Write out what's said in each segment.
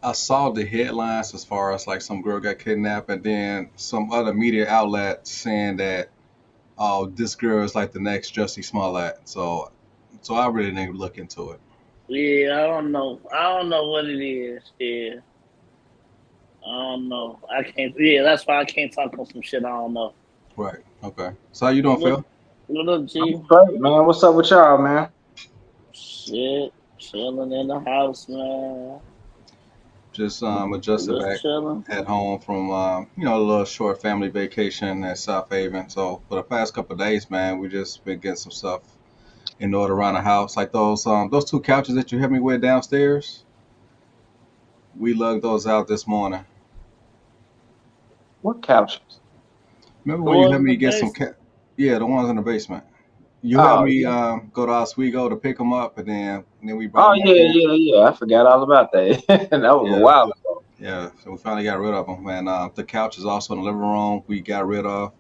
I saw the headlines as far as like some girl got kidnapped, and then some other media outlet saying that oh this girl is like the next Jussie Smollett. So I really didn't look into it. Yeah, I don't know. I don't know what it is. Yeah, I don't know. I can't. Yeah, that's why I can't talk on some shit I don't know. Right. Okay. So how you doing, What? Phil? What up, I'm G? straight, man. What's up with y'all, man? Shit, chilling in the house, man. Just adjusted Just back chilling. at home from a little short family vacation at South Haven. So for the past couple of days, man, we just been getting some stuff in order around the house, like those two couches that you helped me with downstairs. We lugged those out this morning. What couches? Remember The when you ones helped in the me get some basement. Yeah, the ones in the basement. You helped Oh, me yeah. go to Oswego to pick them up, and then we brought Oh, them back yeah, in. yeah, yeah. I forgot all about that. That was a Yeah, while ago. yeah. So we finally got rid of them, and the couch is also in the living room. We got rid of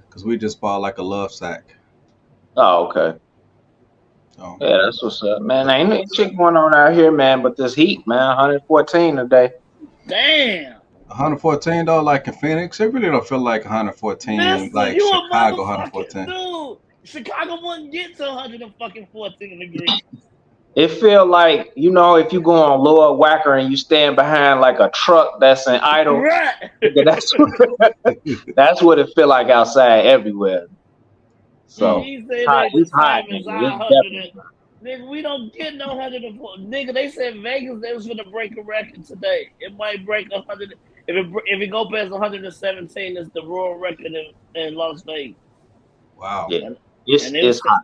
because we just bought like a love sack. Oh, okay. So Yeah, that's what's up, man. Ain't no shit going on out here, man. But this heat, man. 114 today. Damn, 114 though, like in Phoenix, it really don't feel like 114 Mister, like you a Chicago motherfucking 114. dude. Chicago wouldn't get to 114 degrees. It feel like, if you go on Lower Whacker and you stand behind like a truck that's in idle, Right. nigga, that's what it feel like outside everywhere. Mm. So He said hot. they the It's hot, same as nigga. our It's 100. definitely hot. Nigga, we don't get no 104. Nigga, they said Vegas they was gonna break a record today. It might break 100. If it go past 117, it's the world record in Las Vegas. Wow. Yeah, And it's and it it's was hot.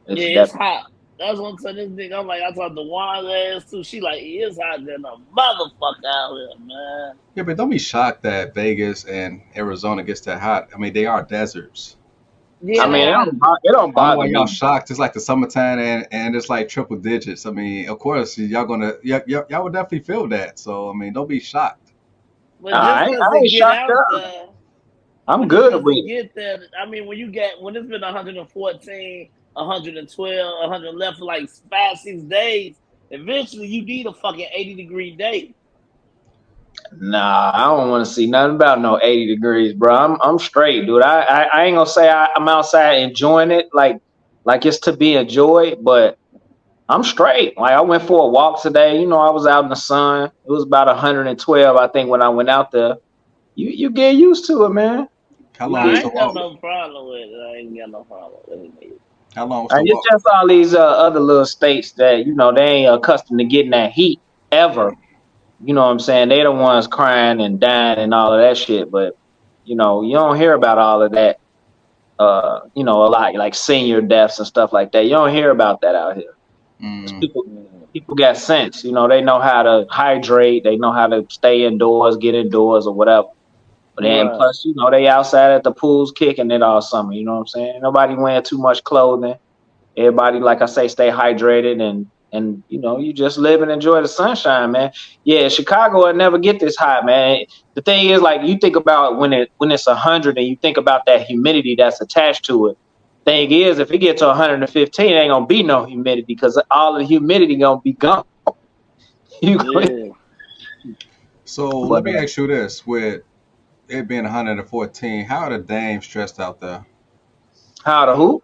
yeah, It's it's definitely. hot. That's what I'm saying. This nigga, I'm like, I talked to Juan's ass too. She like, it's hot than a motherfucker out here, man. Yeah, but don't be shocked that Vegas and Arizona gets that hot. I mean, they are deserts. I Yeah, they mean, So are. it don't I don't know bother why y'all me. shocked. It's like the summertime and it's like triple digits. I mean, of course y'all would definitely feel that. So I mean, don't be shocked. But just I cause it ain't get shocked out up. there, I'm but just good cause with it it. get there, I mean, when it's been 114, 112, 111 for like 5, 6 days, eventually you need a fucking 80-degree day. Nah, I don't want to see nothing about no 80 degrees, bro. I'm straight, dude. I ain't gonna say I'm outside enjoying it like it's to be enjoyed, but I'm straight. Like I went for a walk today. I was out in the sun. It was about 112, I think, when I went out there. You get used to it, man. How You Nah, long get was I the ain't got walk? no problem with it. I ain't got no problem with it. How long was the And it's walk? just all these other little states that they ain't accustomed to getting that heat ever. You know what I'm saying? They the ones crying and dying and all of that shit. But you don't hear about all of that. A lot like senior deaths and stuff like that. You don't hear about that out here. 'Cause Mm. people got sense. They know how to hydrate. They know how to stay indoors, get indoors, or whatever. But then Right. plus, they outside at the pools kicking it all summer. You know what I'm saying? Nobody wearing too much clothing. Everybody, like I say, stay hydrated and you just live and enjoy the sunshine, man. Yeah, Chicago will never get this hot, man. The thing is, like, you think about when it's 100 and you think about that humidity that's attached to it. Thing is, if it gets to 115, it ain't gonna be no humidity because all the humidity gonna be gone. You go- Yeah. So but let me ask you this: with it being 114, how are the dames dressed out there? how to who?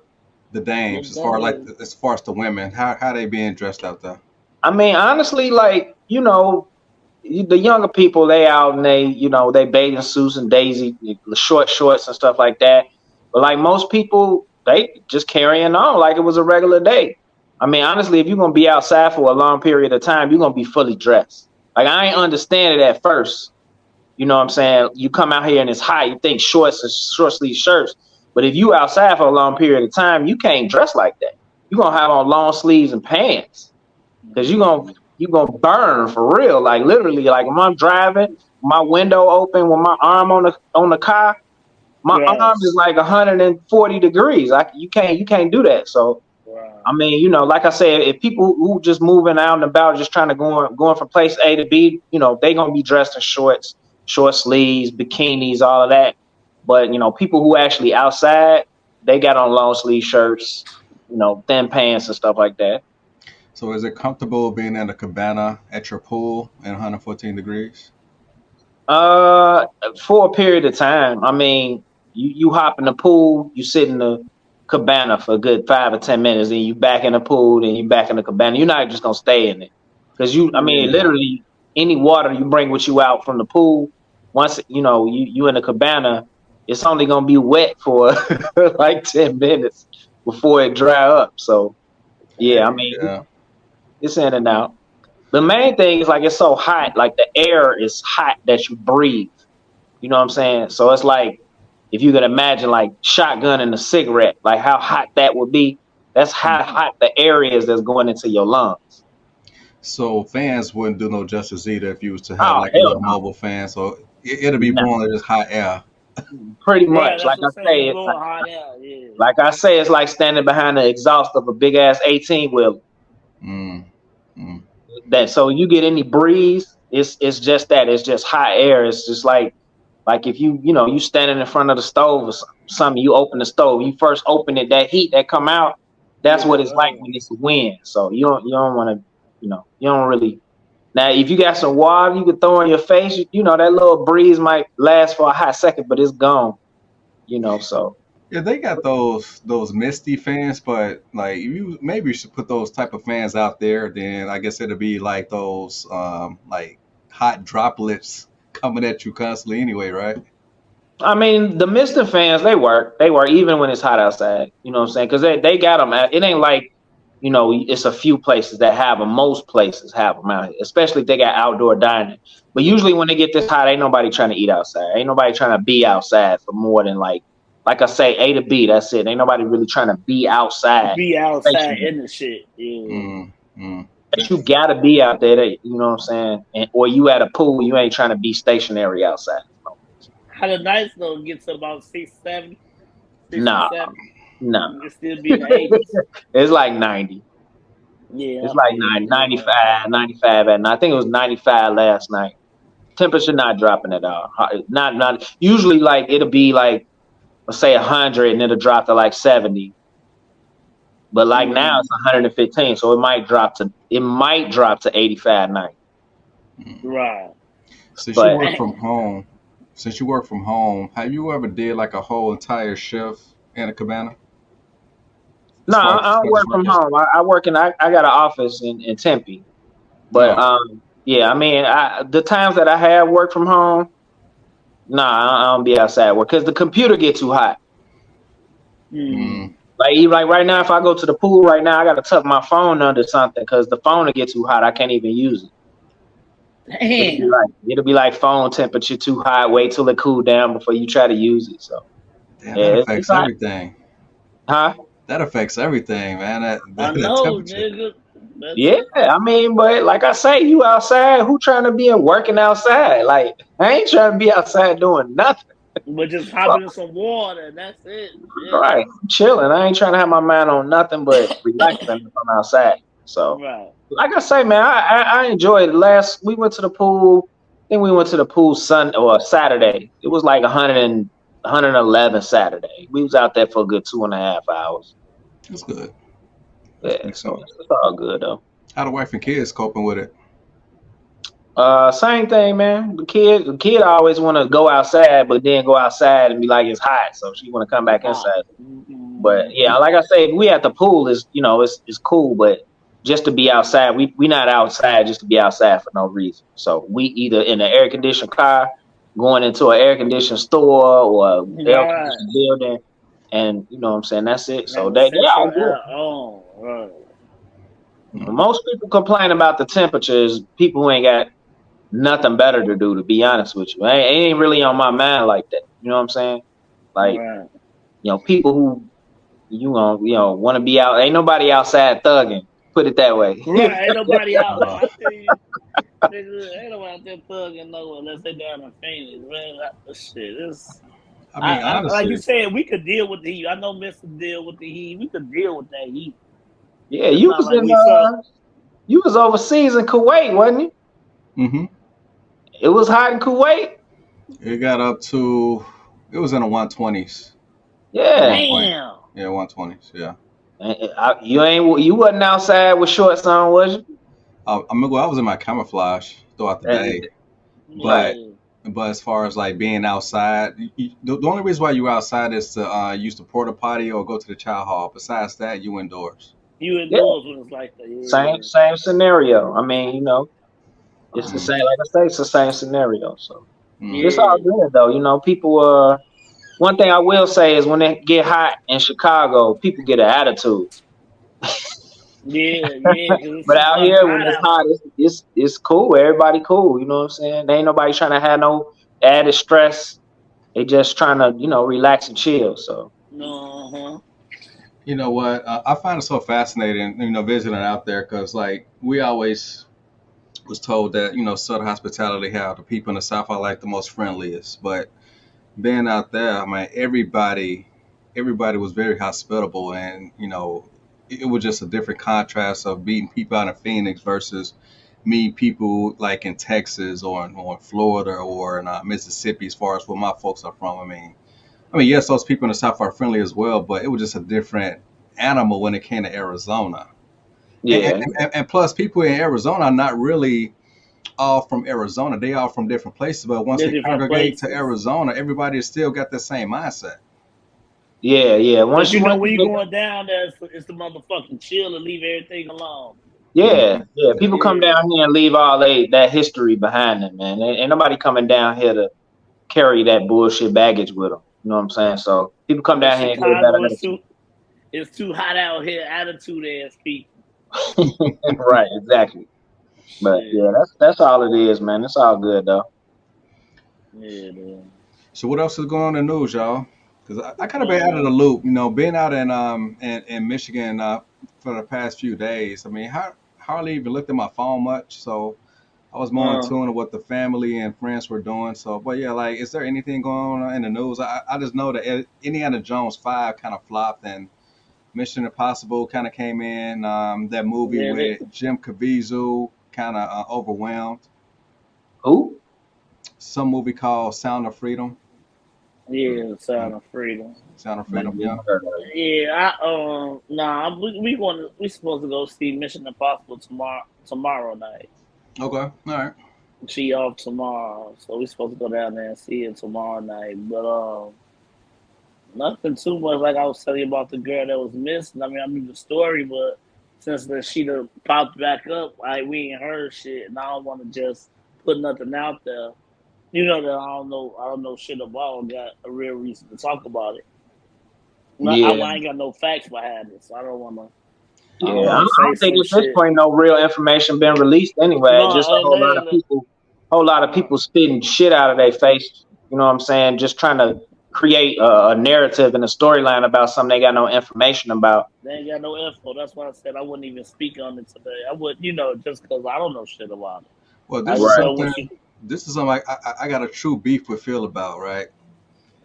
The The dames, thing as far as the women, how they being dressed out there? I mean, honestly, like the younger people, they out and they bathing suits and daisy short shorts and stuff like that. But like most people, they just carrying on like it was a regular day. I mean, honestly, if you're gonna be outside for a long period of time, you're gonna be fully dressed. Like I ain't understand it at first. You know what I'm saying? You come out here and it's hot, you think shorts and short sleeve shirts. But if you outside for a long period of time, you can't dress like that. You're gonna have on long sleeves and pants because you gonna burn for real. Like literally, like when I'm driving, my window open, with my arm on the car, my right. arm is like 140 degrees. Like you can't do that. So Right. I mean, like I said, if people who just moving out and about, just trying to going from place A to B, they gonna be dressed in shorts, short sleeves, bikinis, all of that. But people who actually outside, they got on long sleeve shirts, thin pants and stuff like that. So is it comfortable being in a cabana at your pool in 114 degrees? Uh, for a period of time. I mean, you hop in the pool, you sit in the cabana for a good 5 or 10 minutes, then you back in the pool, then you back in the cabana. You're not just gonna stay in it because I mean, Yeah. Yeah. literally any water you bring with you out from the pool, once you in the cabana, it's only gonna be wet for like 10 minutes before it dry up. So yeah, I Dang. mean, Yeah. it's in and out. The main thing is like it's so hot, like the air is hot that you breathe. You know what I'm saying? So it's like if you could imagine like shotgun and a cigarette, like how hot that would be. That's how hot the air is that's going into your lungs. So fans wouldn't do no justice either if you was to have Oh like a hell little mobile fan. So it'll be no, blowing just hot air. pretty Right, much. that's what I'm saying. It's blowing hot air. Yeah. Like I say, it's like standing behind the exhaust of a big ass 18 wheeler. Mm, mm. That so you get any breeze, it's just that. It's just hot air. It's just like if you standing in front of the stove or something, you open the stove, you first open it, that heat that come out, that's what it's like Yeah. when it's wind. So you don't want to, you don't really. Now if you got some water you can throw in your face, that little breeze might last for a hot second, but it's gone. So Yeah, they got those misty fans, but like you maybe you should put those type of fans out there. Then I guess it'll be like those like hot droplets coming at you constantly anyway, right? I mean, the Mister fans, they work. They work even when it's hot outside. You know what I'm saying? Because they got them. It ain't like it's a few places that have them. Most places have them out here, especially if they got outdoor dining. But usually when they get this hot, ain't nobody trying to eat outside. Ain't nobody trying to be outside for more than like I say, A to B. That's it. Ain't nobody really trying to be outside. Be outside Stationary. in the shit. Yeah. Mm, mm. But you gotta be out there. You know what I'm saying? Or you at a pool. You ain't trying to be stationary outside. How the nights though get to about 670, Nah, 67. nah. You can still be in the 80s. It's like 90. Yeah, It's I like feel you. Yeah, 95, 95 at night. I think it was 95 last night. Temperature not dropping at all. Not usually like it'll be like let's say 100 and it'll drop to like 70. But like now it's 115, so it might drop to 85 night. right. Since you But work from Dang. home, have you ever did like a whole entire shift in a cabana as no, far I as don't finish work from working? home. I got an office in Tempe. But Oh, yeah, I mean the times that I have worked from home, nah, I don't be outside work because the computer get too hot. mm. Like even like right now, if I go to the pool right now, I gotta tuck my phone under something because the phone will get too hot. I can't even use it. It'll be Damn. like it'll be like phone temperature too high. Wait till it cool down before you try to use it. So Damn, that yeah, it's affects hot, everything. huh? That affects everything, man. I That know, temperature. nigga. That's Yeah, I mean, but like I say, you outside. Who trying to be working outside? Like I ain't trying to be outside doing nothing. but just hopping in some water and that's it. Shit. Right, I'm chilling. I ain't trying to have my mind on nothing but relaxing if I'm outside. So, Right. like I say, man, I enjoyed it. We went to the pool. I think we went to the pool Saturday. It was like 111 Saturday. We was out there for a good 2.5 hours. It's good. That's Yeah, decent. so it's all good though. How the wife and kids coping with it? Same thing, man. The kid always want to go outside, but then go outside and be like it's hot, so she want to come back Hot. inside. But Mm-hmm. yeah, like I say, if we at the pool is it's cool, but just to be outside, we not outside just to be outside for no reason. So we either in an air conditioned car, going into an air conditioned store or air Right. conditioned building, and you know what I'm saying. That's it. So Have a they all central good. air on. Right. Mm. Most people complain about the temperatures. People who ain't got nothing better to do, to be honest with you. It ain't really on my mind like that. You know what I'm saying? Like Right. people who want to be out. Ain't nobody outside thugging. Put it that way. Right. Ain't nobody out. Uh, I feel you. Nigga, ain't nobody out there thugging nowhere unless they down in Phoenix, man. Shit, it's I mean, I like you honestly, said, we could deal with the heat. I know Mister deal with the heat. We could deal with that heat. Yeah, It's not like we so you was overseas in Kuwait, wasn't you? hmm It was hot in Kuwait. it got up to it was in the 120s at Yeah, one point. damn. Yeah, 120s. Yeah. You wasn't outside with shorts on, was you? I was in my camouflage throughout the Uh, day, but Yeah. but as far as like being outside, the only reason why you outside is to use the porta potty or go to the child hall. Besides that, you indoors. You yeah, indoors when it's like that. Yeah. same scenario. I mean, it's the Mm, same. Like I say, it's the same scenario. So it's mm. all Yeah. good though. People. One thing I will say is when it get hot in Chicago, people get an attitude. Yeah, yeah, because it's But too out fucking here, when hot it's out hot, here. it's cool. Everybody cool. You know what I'm saying? There ain't nobody trying to have no added stress. They just trying to relax and chill. So No, uh-huh. You know what? I find it so fascinating, visiting out there because like we always was told that Southern hospitality, how the people in the South are like the most friendliest, but being out there, I mean, everybody was very hospitable, and it was just a different contrast of meeting people out in Phoenix versus meeting people like in Texas or in Florida or in Mississippi, as far as where my folks are from. I mean, yes, those people in the South are friendly as well, but it was just a different animal when it came to Arizona. And, yeah, and plus, people in Arizona are not really all from Arizona. They all from different places, but once They're they different congregate to places. Arizona, everybody still got the same mindset. yeah. But Once when you you get going down there, it's the motherfucking chill and leave everything alone. yeah. People come Yeah. down here and leave all that history behind them, man. Ain't nobody coming down here to carry that bullshit baggage with them. You know what I'm saying? So people come In down here and get a better Chicago, it's too hot out here. Attitude ass people. attitude. Right, exactly. But Shit. yeah, that's all it is, man. It's all good though. Yeah, man. So what else is going on in the news, y'all? Because I kind of been out of Uh, the loop, being out in Michigan for the past few days. I mean, hardly even looked at my phone much, so I was more in uh, tune with what the family and friends were doing. So, but yeah, like, is there anything going on in the news? I just know that Indiana Jones 5 kind of flopped and Mission Impossible kind of came in. That movie yeah, with Jim Caviezel kind of overwhelmed. Who? Some movie called Sound of Freedom. yeah, Mm, Sound of Freedom. Sound of Never Freedom, even yeah. heard of it. Yeah, nah, we supposed to go see Mission Impossible tomorrow night. Okay, all right. She off tomorrow, so we supposed to go down there and see it tomorrow night. But nothing too much like I was telling you about the girl that was missing. I mean, I knew the story, but since the she done popped back up, we ain't heard shit, and I don't want to just put nothing out there. You know that I don't know shit about. Got a real reason to talk about it. Yeah, I ain't got no facts behind it, so I don't yeah. I want to say don't think some at this shit. point no real information been released anyway. No, Just a whole lot of people spitting shit out of their face. You know what I'm saying? Just trying to create a narrative and a storyline about something they got no information about. they ain't got no info. That's why I said I wouldn't even speak on it today. I would, just because I don't know shit about it. Well, I this is just Right. know something. what you. This is something I got a true beef with Phil about, right?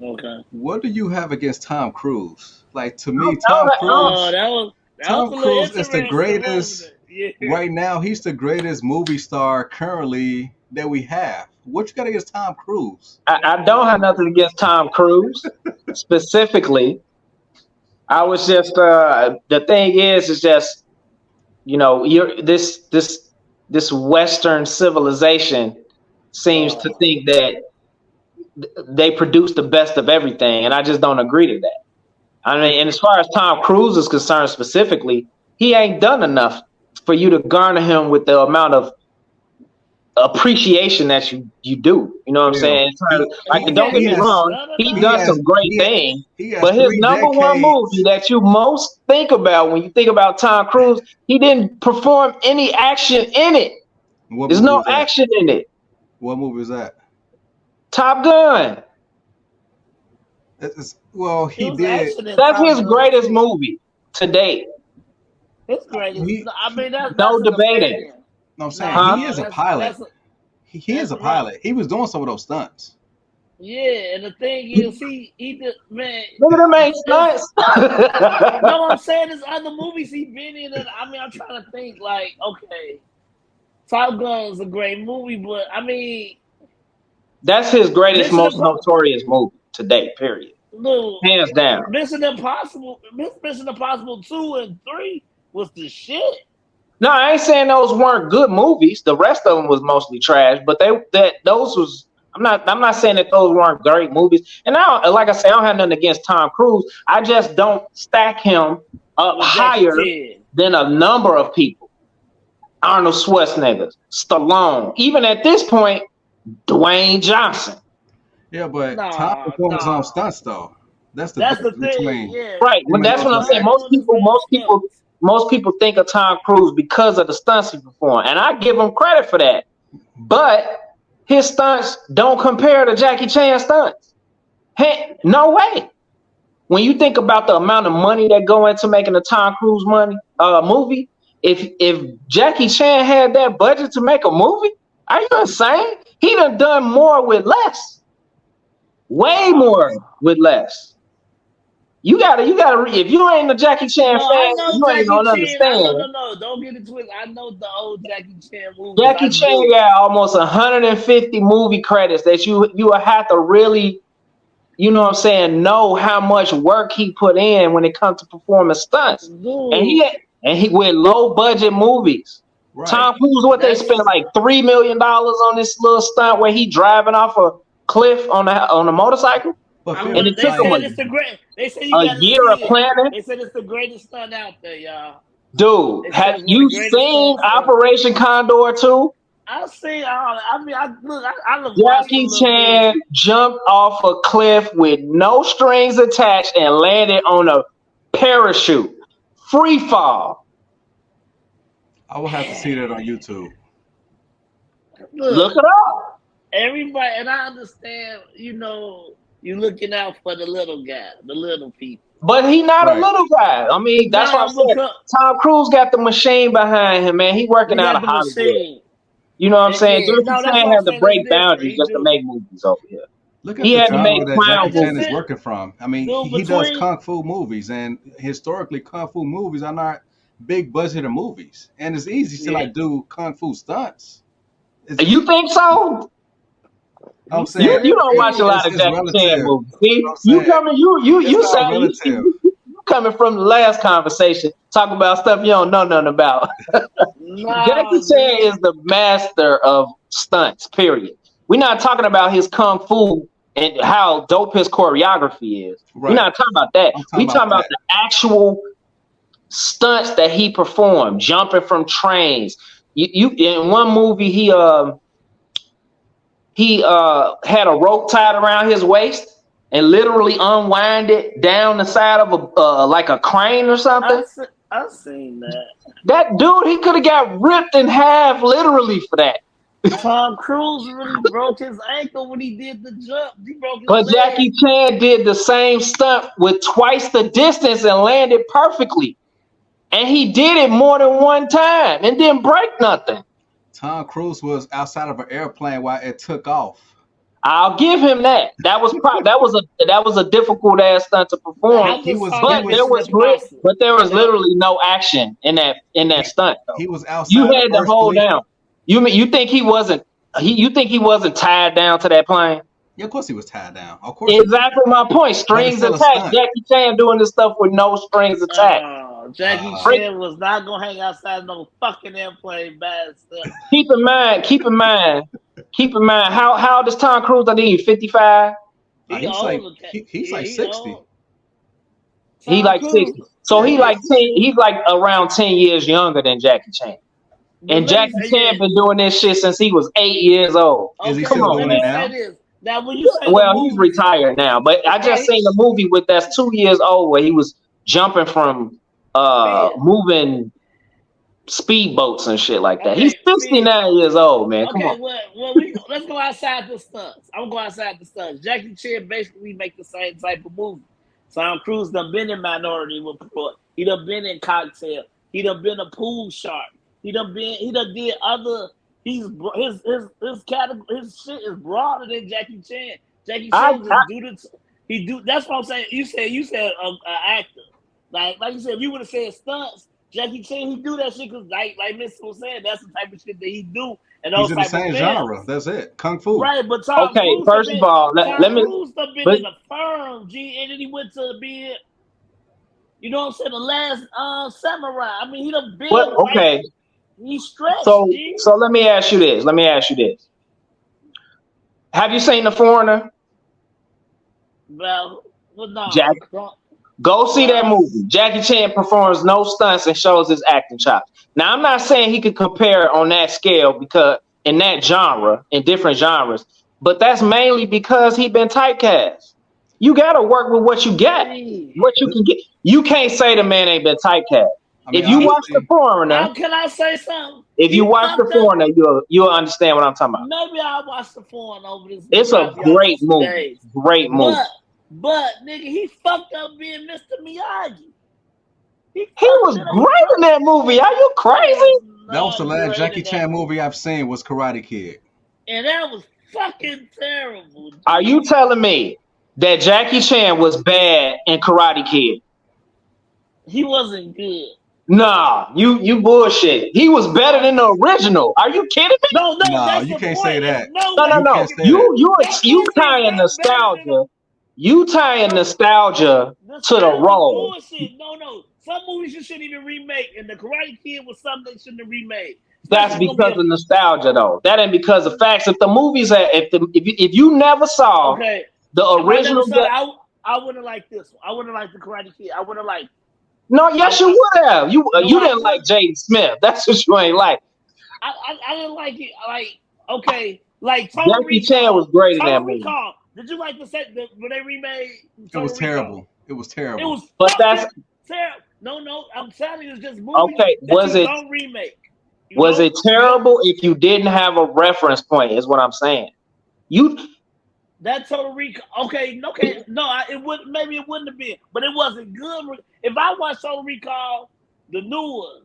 Okay. What do you have against Tom Cruise? Like, to I me, don't, I don't, Tom I don't, Oh, Cruise, that was Tom a little Cruise is the interesting, wasn't greatest. it? Yeah. Right now, he's the greatest movie star currently that we have. What you got against Tom Cruise? I don't have nothing against Tom Cruise specifically. I was just the thing is just you're this Western civilization seems to Oh, think that they produce the best of everything, and I just don't agree to that. I mean, and as far as Tom Cruise is concerned specifically, he ain't done enough for you to garner him with the amount of appreciation that you do. You know what I'm Phil, saying? In terms he like, he don't get he me has wrong, done he's he enough. done has some great he things, he has but his three number one movie decades. that you most think about when you think about Tom Cruise, he didn't perform any action in it. What There's movie no was that? action in it. What movie was that? Top Gun. Well, It he was did. action in That's Top his Gun greatest too. movie to date. It's greatest. He, No, I mean No that's an debating. opinion. no, I'm saying Huh? he No, is a pilot. that's He is that's a right. pilot. He was doing some of those stunts. Yeah, and the thing is, he did man. Look at them ain't It's stunts. no, I'm saying there's other movies he been in, and I mean I'm trying to think like, okay, Top Gun is a great movie, but I mean That's his greatest, Mission most Impossible. notorious movie to date. Period. Look, hands down. Mission Impossible 2 and 3 was the shit. No, I ain't saying those weren't good movies. The rest of them was mostly trash, but those was. I'm not saying that those weren't great movies. And now, like I say, I don't have nothing against Tom Cruise. I just don't stack him up With Jackie higher Chan. than a number of people. Arnold Schwarzenegger, Stallone, even at this point, Dwayne Johnson. Yeah, but Tom Nah, performed his own nah. stunts though. That's the That's the difference thing. between Yeah, Right. Well, him and that's what those I'm other saying. Tom Most doing his actors. people, own most people, stunts. most people think of Tom Cruise because of the stunts he performed, and I give him credit for that. But his stunts don't compare to Jackie Chan stunts. Hey, no way. When you think about the amount of money that go into making a Tom Cruise movie, if Jackie Chan had that budget to make a movie, are you insane? He done more with less, way Nah. more with less. If you ain't a Jackie Chan No, I fan, know you ain't Jackie gonna Chan. I know, understand. no. Don't get it twisted. I know the old Jackie Chan movies. Jackie I Chan do. got almost 150 movie credits that you will have to really, you know what I'm saying, know how much work he put in when it comes to performing stunts. And Dude, he with low budget movies. Right. Tom Cruise, what they spent that's like $3 million on this little stunt where he driving off a cliff on a motorcycle, But I and feel it remember they took him said like it's the great. They said you a got to year see of it. planning. They said it's the greatest stunt out there, y'all. Dude, They said have it's one of you the greatest seen stunts ever. Operation Condor 2? I see. I mean, I look watched a Jackie little bit. Chan jumped off a cliff with no strings attached and landed on a parachute. Free fall. I will have to see that on YouTube. Look Look, it up. everybody, and I understand. You looking out for the little guy, the little people. But he not a Right. little guy. I mean, that's what I'm Nah, saying. because Tom Cruise got the machine behind him, man. He working he out got of the Hollywood. machine. You know what I'm And saying? yeah, Jackie no, that's Chan what I'm had to saying. It's break different. boundaries He just to do. make movies over here. Look at He the had to make genre that I clown Jackie just Chan movies. is said, working from. I mean, dude, he does between kung fu movies, and historically, kung fu movies are not big budgeted movies, and it's easy to yeah, like do kung fu stunts. It's You think so? I'm you You saying said you it's don't watch a easy. lot of it's Jackie Chan relative. movies. See, I'm you saying coming you it's you all say relative. you coming from the last conversation, talk about stuff you don't know nothing about. Jackie No, Chan G. is the master of stunts. Period. We're not talking about his kung fu and how dope his choreography is. We're Right. not talking about that. I'm talking We about talking about that. the actual stunts that he performed, jumping from trains. You in one movie he had a rope tied around his waist and literally unwind it down the side of a like a crane or something. I seen that. That dude, he could have got ripped in half literally for that. Tom Cruise really broke his ankle when he did the jump. He broke his But leg. Jackie Chan did the same stunt with twice the distance and landed perfectly. And he did it more than one time and didn't break nothing. Tom Cruise was outside of an airplane while it took off. I'll give him that. That was a difficult ass stunt to Now, perform, how He much was time he but that there was Mission was Impossible? That literally no action in that he, stunt though. he was You outside the had to first hold fleet. down. You think he wasn't tied down to that plane? Yeah, of course he was tied down. Of course he was. Exactly my point. But it's Strings still a attached. stunt. Jackie Chan doing this stuff with no strings attached. Jackie Uh, Break, Chan was not gonna hang outside no fucking airplane by himself. keep in mind. How old is Tom Cruise? I think he's 55. He he's like old, okay? he's Yeah, like he 60. old. He Tom like Cruise. 60. So Yeah, he he like is. 10, he's like around 10 years younger than Jackie Chan. But And let me Jackie say, Chan been yeah. doing this shit since he was 8 years old. Is he Okay, Come still but on, let doing it me man. say now? this. Now, when you say the Well, he's movies, retired now, but I now just seen the movie with that's 2 years old where he was jumping from Finn. moving speedboats and shit like that. He's Okay, Finn. 69 years old, man. Come Okay, on. well, let's go outside the stunts. I'm going outside the stunts. Jackie Chan basically make the same type of movie. Tom Cruise done been in Minority Report. He done been in Cocktail. He done been a pool shark. He done did other. His category, his shit is broader than Jackie Chan. Jackie I, Chan I just do the. He do. That's what I'm saying. You said a actor. Like you said, if you would have said stunts, Jackie Chan, he do that shit because like Mr. was saying, that's the type of shit that he do and He's those in the type of same genre. films. That's it. Kung Fu. Right, but Okay, first of all, let Tom me. Cruise have been But in a firm, G, and then he went to be, you know what I'm saying, the last samurai. I mean, he done what? been like Okay, he stretched, so G. so let me ask you this. Let me ask you this. Have you seen The Foreigner, Well, Jack? no, Go see that uh, movie. Jackie Chan performs no stunts and shows his acting chops. Now, I'm not saying he could compare on that scale because in that genre, in different genres, but that's mainly because he been typecast. You got to work with what you got, G. what you can get. You can't say the man ain't been typecast. I mean, If you watch The honestly, Foreigner, How can I say something? if you He watch The fucked up. Foreigner, you'll understand what I'm talking about. Maybe I'll watch the foreign over this It's a probably out great these movie. days. Great movie. But nigga, he fucked up being Mr. Miyagi. He He fucked was it up, great bro. in that movie. Are you He crazy? was that was the not last great Jackie in that Chan movie. movie I've seen was Karate Kid. And that was fucking terrible. Are you telling me that Jackie Chan was bad in Karate Kid? He wasn't good. Nah, you bullshit. He was better than the original. Are you kidding me? No, No, that's you the can't point. say It's that. no No, way no, You can't no. fucking say that. that You movie is tying not better than nostalgia. You tying no. nostalgia to the Nostalgia is role. bullshit. No. Some movies you shouldn't even remake, and the Karate Kid was something they shouldn't have remade. That's Especially it's gonna be because of nostalgia, though. That ain't because of facts. If the movies, if you never saw okay. the If I never original, saw it, I wouldn't have liked this one. I wouldn't have liked the Karate Kid. I wouldn't have liked. no, yes, you I would have. no, You I didn't like would. Jaden Smith. That's what you ain't like. I didn't like it. Like okay, like Total Jackie Chan was Recall. great in that Total movie. Recall. Did you like the set when they remade It was Total Recall? terrible. It was It terrible. was But that's fucking terrible. No, I'm telling you, it's just movies okay. that you don't remake. You Was it you don't. terrible if you didn't have a reference point? Is what I'm saying. You That Total Recall. Okay. No, it would maybe it wouldn't have been, but it wasn't good. If I watched Total Recall, the new one,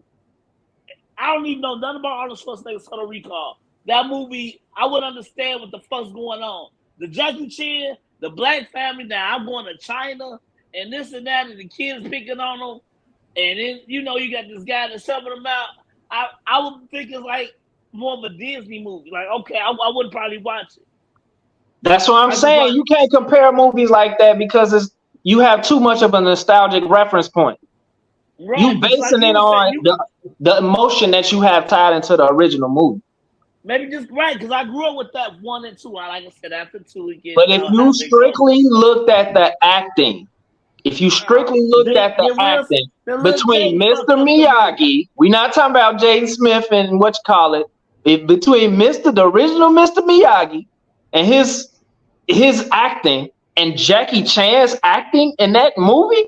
I don't even know nothing about Arnold Schwarzenegger's Total Recall. That movie, I would understand what the fuck's going on. The Jackie Chan, the black family. Now I'm going to China and this and that, and the kids picking on them, and then you got this guy that's helping them out. I would think it's like more of a Disney movie. Like okay, I would probably watch it. That's what I'm I just saying. want You can't compare movies like that because you have too much of a nostalgic reference point. You right, just like basing you it were saying. on the emotion that you have tied into the original movie. Maybe just right because I grew up with that 1 and 2. Like I said, after 2, it get But if you how they go. strictly looked at the acting, if you strictly looked at the acting Then Lil between Jake fucked Mr. up the movie. Miyagi, we're not talking about Jaden Smith and what you call it. Between the original Mr. Miyagi and his acting and Jackie Chan's acting in that movie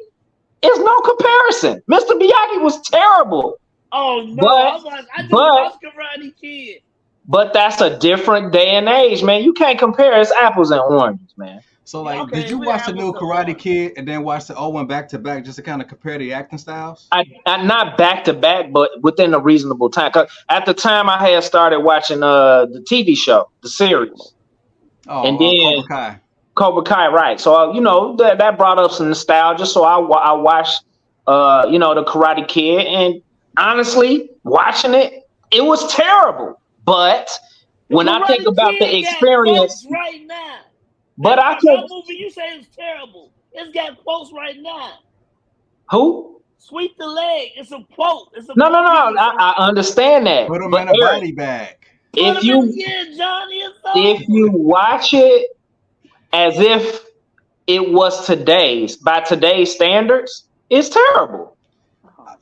is no comparison. Mr. Miyagi was terrible. Oh no, But I just but watched Karate Kid. but that's a different day and age, man. You can't compare. It's apples and oranges, man. So, Yeah, like, did okay, you we watch the apples new to Karate orange. Kid and then watch the old one back to back just to kind of compare the acting styles? I not back to back, but within a reasonable time. 'Cause at the time, I had started watching the TV show, the series, and Oh, Cobra then Kai. Cobra Kai, right? So that brought up some nostalgia. So I watched the Karate Kid, and honestly, watching it was terrible. But The when I think Karate about the Kid got quotes experience, right now. but I That could movie you say is terrible. It's got quotes right now. who? Sweep the leg. It's a quote. It's a No, no, quote no. people say. I understand that, Put him but in a Eric, body bag. Put if him in you again, Johnny. It's if you over. watch it as if it was by today's standards, it's terrible.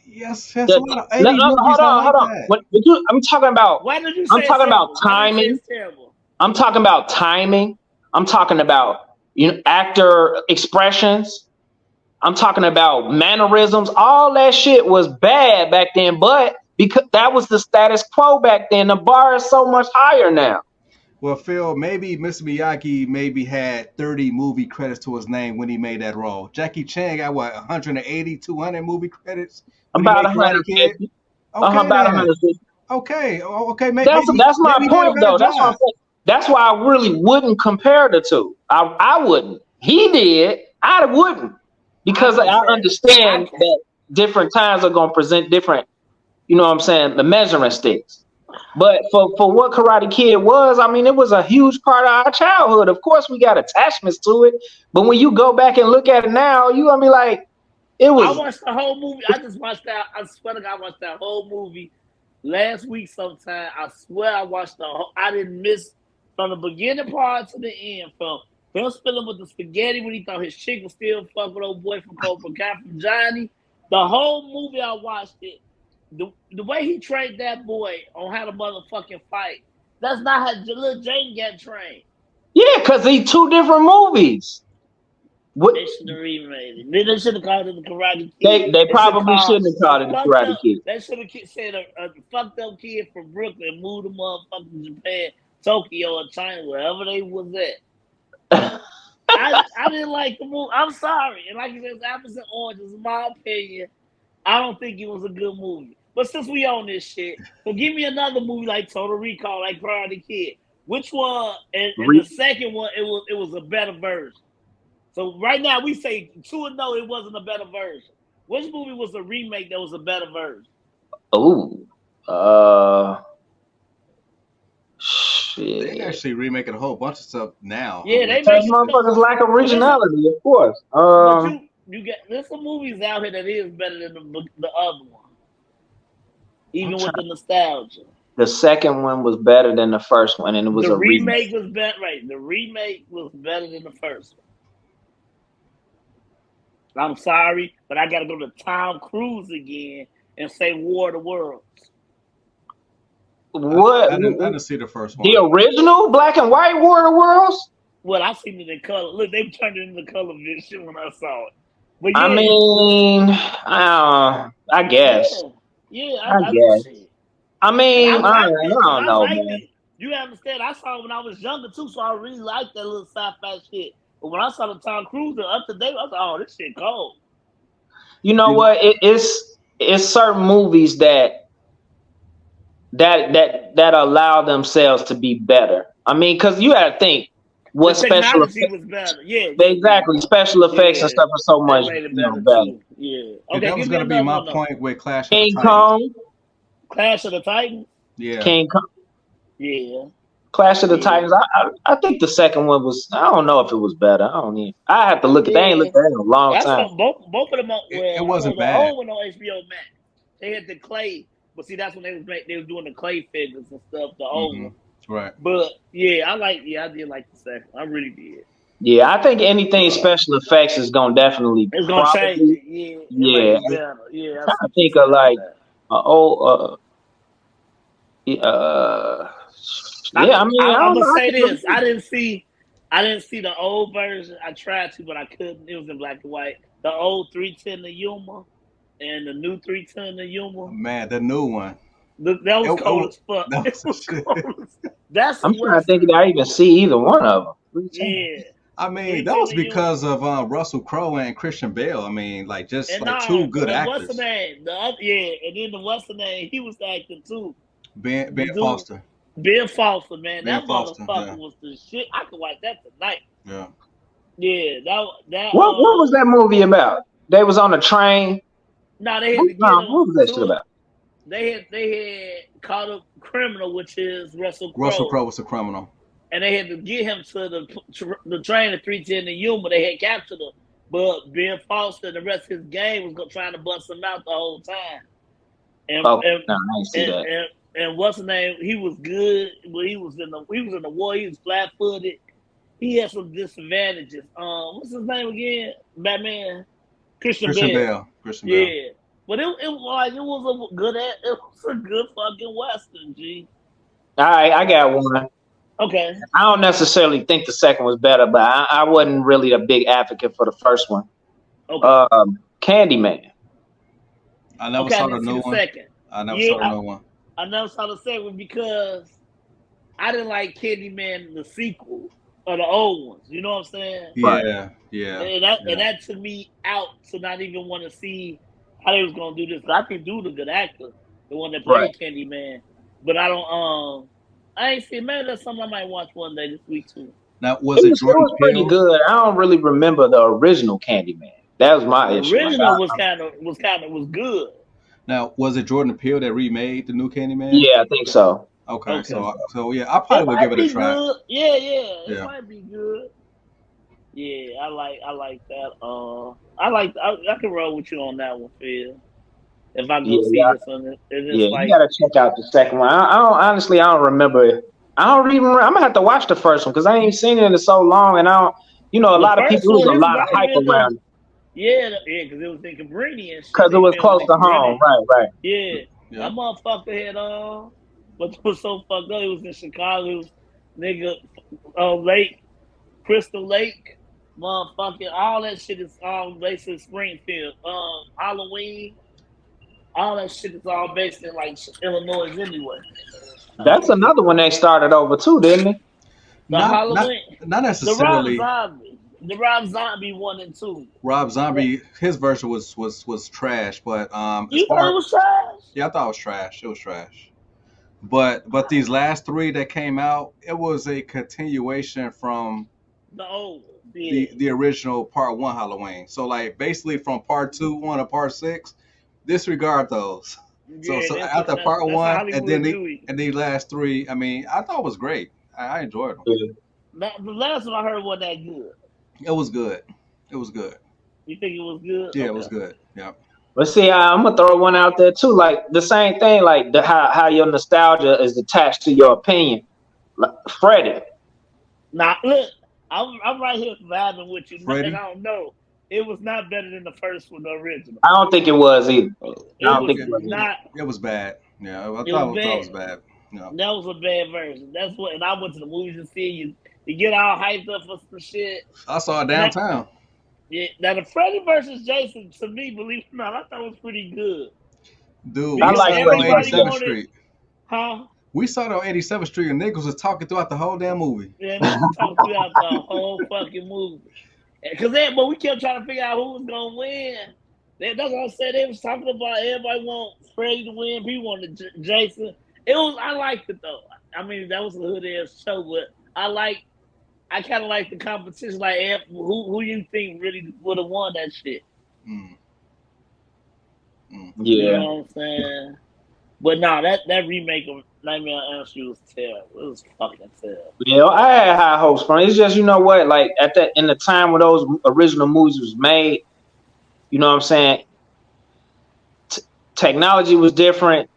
Yes, there's a lot of 80s Hold movies that on, hold like on. that. I'm talking about. Why did you I'm say it's talking about terrible? Why did you say timing. it's terrible? I'm talking about timing. I'm talking about actor expressions. I'm talking about mannerisms. All that shit was bad back then, but because that was the status quo back then, the bar is so much higher now. Well, Phil, maybe Mr. Miyagi maybe had 30 movie credits to his name when he made that role. Jackie Chan got what, 180, 200 movie credits when he About made Karate Kid? 150. Okay, About then. 150. Okay. That's my Maybe he did a point better though. That's what I'm job. saying. That's why I really wouldn't compare the two. I wouldn't. He did. I wouldn't because I understand that different times are going to present different. You know what I'm saying? The measuring sticks. But for what Karate Kid was, I mean, it was a huge part of our childhood. Of course, we got attachments to it, but when you go back and look at it now, you gonna be like, it I was. watched the whole movie. I just watched that. I swear to God, I watched that whole movie last week sometime. I swear I watched the whole. I didn't miss from the beginning part to the end. From him spilling with the spaghetti when he thought his chick was still fucking with old boy from Cobra Kai from Johnny. The whole movie I watched it. The way he trained that boy on how to motherfucking fight. That's not how little Jane got trained. Yeah, because these two different movies. What They should have remade it. They should have called it the Karate Kid. they They should probably call shouldn't have the called it the fucked Karate up. Kid. They should have said a fucked up kid from Brooklyn moved to motherfucking Japan, Tokyo, or China, wherever they was at. I didn't like the movie. I'm sorry. And like you said, apples and oranges, in my opinion, I don't think it was a good movie. But since we own this shit, so give me another movie like Total Recall, like Karate Kid. Which one? And the second one, it was a better version. So right now we say 2-0, it wasn't a better version. Which movie was a remake that was a better version? Oh, They shit. actually remaking a whole bunch of stuff now. Yeah, they Because making motherfuckers stuff. like originality, of course. But you get there's some movies out here that is better than the other one, even with the nostalgia. The second one was better than the first one, and it was The a remake was better, right? The remake was better than the first one. I'm sorry, but I got to go to Tom Cruise again and say War of the Worlds. What? I didn't see the first one. The original black and white War of the Worlds? Well, I seen it in color. Look, they turned it into color vision when I saw it. But yeah, I mean, I guess. yeah, I guess. shit. I mean, I liked it. I don't know, liked man. it. You understand? I saw it when I was younger too, so I really liked that little sci-fi shit. But when I saw the Tom Cruise up to date, I was like, "Oh, this shit cold." You know what? It's certain movies that allow themselves to be better. I mean, because you got to think what The special technology effects. was better. Yeah, Exactly. Special effects and stuff are so much made it better. too. Yeah. Okay, that was give me going to be another my one. point with Clash of the King Titans. Kong. Clash of the Titans. Yeah. King Kong. Yeah. Clash of the Titans. I think the second one was. I don't know if it was better. I don't even. I have to look at. They ain't looked at it in a long time. Both of them. Well, it wasn't the bad. old one on HBO Max. They had the clay, but see that's when they was doing the clay figures and stuff. The old one. Right. But yeah, I did like the second. I really did. Yeah, I think anything special effects is gonna definitely. It's gonna change it. Yeah. Yeah. Better. Yeah. I think of like yeah, I mean, I'm gonna know. say this. I didn't see the old version. I tried to, but I couldn't. It was in black and white. The old 310 to Yuma and the new 310 to Yuma. Man, the new one. That was cold as fuck. That was cold. That's I'm trying to think that I even see either one of them. Yeah. I mean, that was because of Russell Crowe and Christian Bale. I mean, like just two good actors. What's the name? And then what's the name? He was acting too. Ben Foster. Ben Foster, man. Ben that Foster, motherfucker was the shit. I could watch that tonight. Yeah. Yeah, that. What was that movie about? They was on a train. No, they had to get him. What was that shit about? They had caught a criminal, which is Russell Crowe. Russell Crowe was a criminal. And they had to get him to the train at 310 to Yuma. They had captured him. But Ben Foster and the rest of his gang was trying to bust him out the whole time. And what's his name? He was good, but he was in the war. He was flat footed. He had some disadvantages. What's his name again? Batman. Christian Bale. Christian Bale. Yeah. But it was a good fucking Western, G. All right, I got one. Okay. I don't necessarily think the second was better, but I wasn't really a big advocate for the first one. Okay. Candyman. I never saw the new one. I never saw the new one. I never saw the second one because I didn't like Candyman the sequel or the old ones. You know what I'm saying? Yeah. And that took me out to not even want to see how they was gonna do this. I can do the good actor, the one that played Candyman, but I don't. I ain't seen. Maybe that's something I might watch one day this week too. Now, was it Jordan Peele? Pretty good. I don't really remember the original Candyman. That was my issue. The original was good. Now, was it Jordan Peele that remade the new Candyman? Yeah, I think so. Okay, Okay. so yeah, I It probably would give might it a be try. good. Yeah, yeah. It Yeah. might be good. Yeah, I like that. I can roll with you on that one, Phil. If I go Yeah, see yeah, this one, and yeah. it's You like gotta check out the second one. I don't honestly, I don't remember. I don't even. I'm gonna have to watch the first one because I ain't seen it in so long, and I don't. You know, a the lot of people. first There was one, a his lot of hype writing was around it yeah, because it was in Cabrini and shit. because it They was filmed close in to home. Cabrini. Right, right. Yeah, that Yep. motherfucker had but it was so fucked up. It was in Chicago. It was nigga, Lake Crystal Lake, motherfucking all that shit is based in Springfield. Halloween, all that shit is all based in like Illinois anyway. That's another one they started over too, didn't it? The Not not Halloween, not the necessarily. Rob Zombie 1 and 2. Rob That, Zombie, his version was trash, but as you thought it far was trash? yeah, I thought it was trash. It was trash. But these last three that came out, it was a continuation from The old, yeah, the original part one Halloween. So like basically from part two, one to part six, disregard those. yeah. So after part That's how one and then Hollywood the do it. and the last three, I mean, I thought it was great. I enjoyed them. Yeah. The last one I heard wasn't that good. It was good. It was good. You think it was good? Yeah, it was Okay. good. Yeah. But see, I'm gonna throw one out there too. Like the same thing, like how your nostalgia is attached to your opinion. Like, Freddie, Now look, I'm right here vibing with you, and Freddie. I don't know. It was not better than the first one, the original. I don't think it was either. I It don't was think Yeah, it was either. not. it was bad. Yeah, I It was thought it bad. was bad. Yeah. That was a bad version. That's what. And I went to the movies to see you. You get all hyped up for some shit, I saw it and that. downtown. Yeah, now the Freddy versus Jason, to me, believe it or not, I thought it was pretty good Dude, I we because like saw it on Freddie versus everybody 87th Jason. wanted, Street. huh? We saw it on 87th Street, and niggas was talking throughout the whole damn movie. Yeah, they was talking throughout the whole fucking movie. Because but we kept trying to figure out who was gonna win. That's what I said. They was talking about everybody want Freddie to win. People wanted Jason. It was. I liked it though. I mean, that was a hood ass show, but I kind of like the competition. Like, who you think really would have won that shit? Mm, mm. You Yeah, know what I'm saying? But no, that remake of Nightmare on Elm Street was terrible. It was fucking terrible. yeah. I had high hopes from it. It's just what, like at that in the time when those original movies was made, you know what I'm saying? T- Technology was different.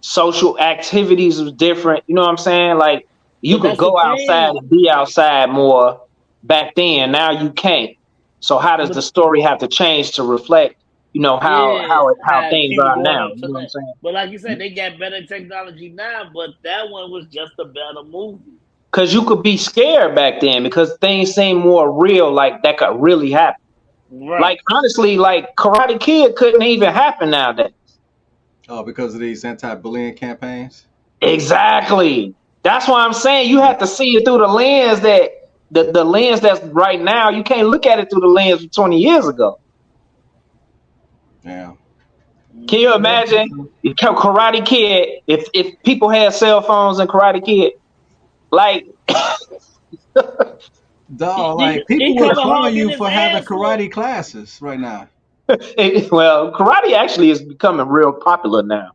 Social activities was different. You know what I'm saying? Like you But could that's the go outside thing. and be outside more back then. Now you can't. So how does the But story have to change to reflect, yeah, how how things people are going now? up You to know what I'm that. saying? But like you said, they got better technology now. But that one was just a better movie. Because you could be scared back then because things seem more real, like that could really happen. Right. Like honestly, like Karate Kid couldn't even happen nowadays. Oh, because of these anti-bullying campaigns. Exactly. That's why I'm saying you have to see it through the lens that the lens that's right now. You can't look at it through the lens of 20 years ago. Yeah. Can you Mm-hmm. imagine Karate Kid if people had cell phones and Karate Kid? Like, Dog, like people He would coming clone home you getting his for having ass whooped. karate classes right now. well, karate actually is becoming real popular now.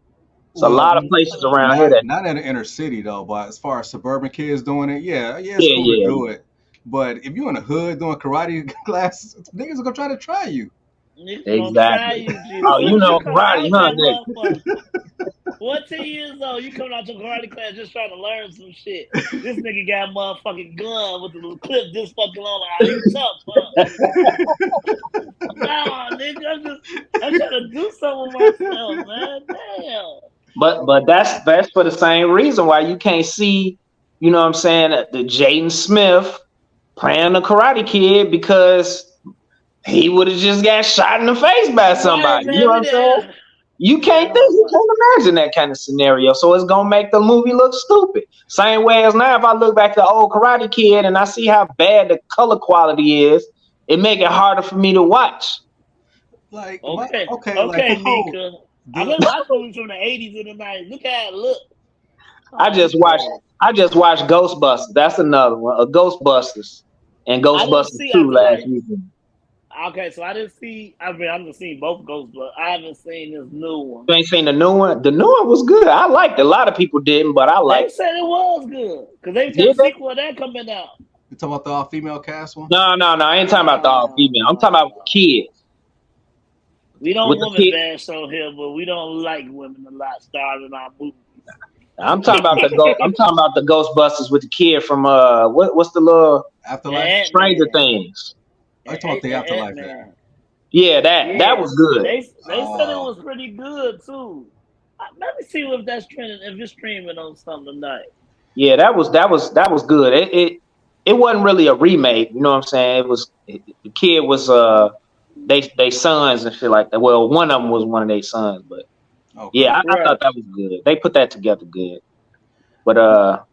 It's a Well, lot of places around here not that not in the inner city though, but as far as suburban kids doing it, yeah, it's yeah, cool to yeah. do it. But if you're in the hood doing karate classes, niggas are gonna try you. Niggas gonna try Exactly. you, G. Oh, Soon you as you know come karate, out huh, that Nick? motherfucker, 14 years old, you coming out your karate class just trying to learn some shit. This nigga got a motherfucking gun with the little clip this fucking long. Like, you tough, huh? Nah, nigga, I'm trying to do something with myself, man. Damn. But that's for the same reason why you can't see, you know what I'm saying, the Jaden Smith playing the Karate Kid because he would have just got shot in the face by Right, somebody. You man. know what I'm saying? Hell You no. can't imagine that kind of scenario. So it's gonna make the movie look stupid. Same way as now, if I look back at the old Karate Kid and I see how bad the color quality is, it make it harder for me to watch. Like my Okay, okay, like the okay, whole Nika. I've the been watching movies from the 80s and the 90s. Look at it, look. I Oh, you just watched crazy. I just watched Ghostbusters. That's another one. Ghostbusters and I didn't Ghostbusters see 2 after last like weekend. Okay, so I didn't see. I mean, I've seen both Ghosts, but I haven't seen this new one. You ain't seen the new one? The new one was good. I liked it. A lot of people didn't, but I They liked said it was good because they got a it. Did they? sequel of that coming out. You talking about the all female cast one? No. I ain't talking about the all female. I'm talking about the No. kids. We don't With the woman kid, bash on here, but we don't like women a lot starring our movies. I'm talking about I'm talking about the Ghostbusters with the kid from what's the little The Afterlife? Ant Stranger Man. Things? Oh, you talking about the Ant Afterlife? Yeah. Man. Yeah, that Yeah. was good. They said it Oh, was pretty good too. Let me see if that's trending if it's streaming on something tonight. Yeah, that was good. It wasn't really a remake. You know what I'm saying? The kid was they sons and shit like that. Well, one of them was one of their sons, but okay. yeah, I Right. thought that was good. They put that together good. But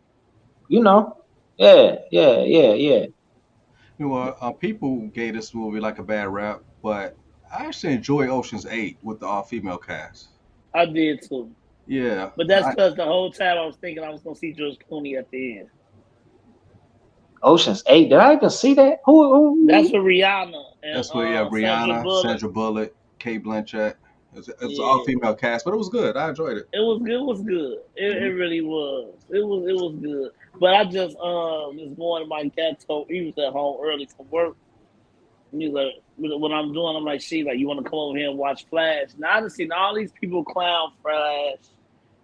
you know, yeah. You know, people gave this movie like a bad rap, but I actually enjoy Ocean's 8 with the all female cast. I did too. Yeah, But that's because the whole time I was thinking I was gonna see George Clooney at the end. Ocean's 8. Did I even see that? That's Who? with Rihanna and that's where, yeah, Sandra Brianna, Bullock. Sandra Bullock, Kate Blanchett. It's all Yeah. female cast, but it was good. I enjoyed it. It was good. It was good. It Mhm. really was. It was good. But I just this morning my cat told he was at home early from work. And he's like, what I'm doing, I'm like, she like, you want to come over here and watch Flash? Now I done seen all these people clown Flash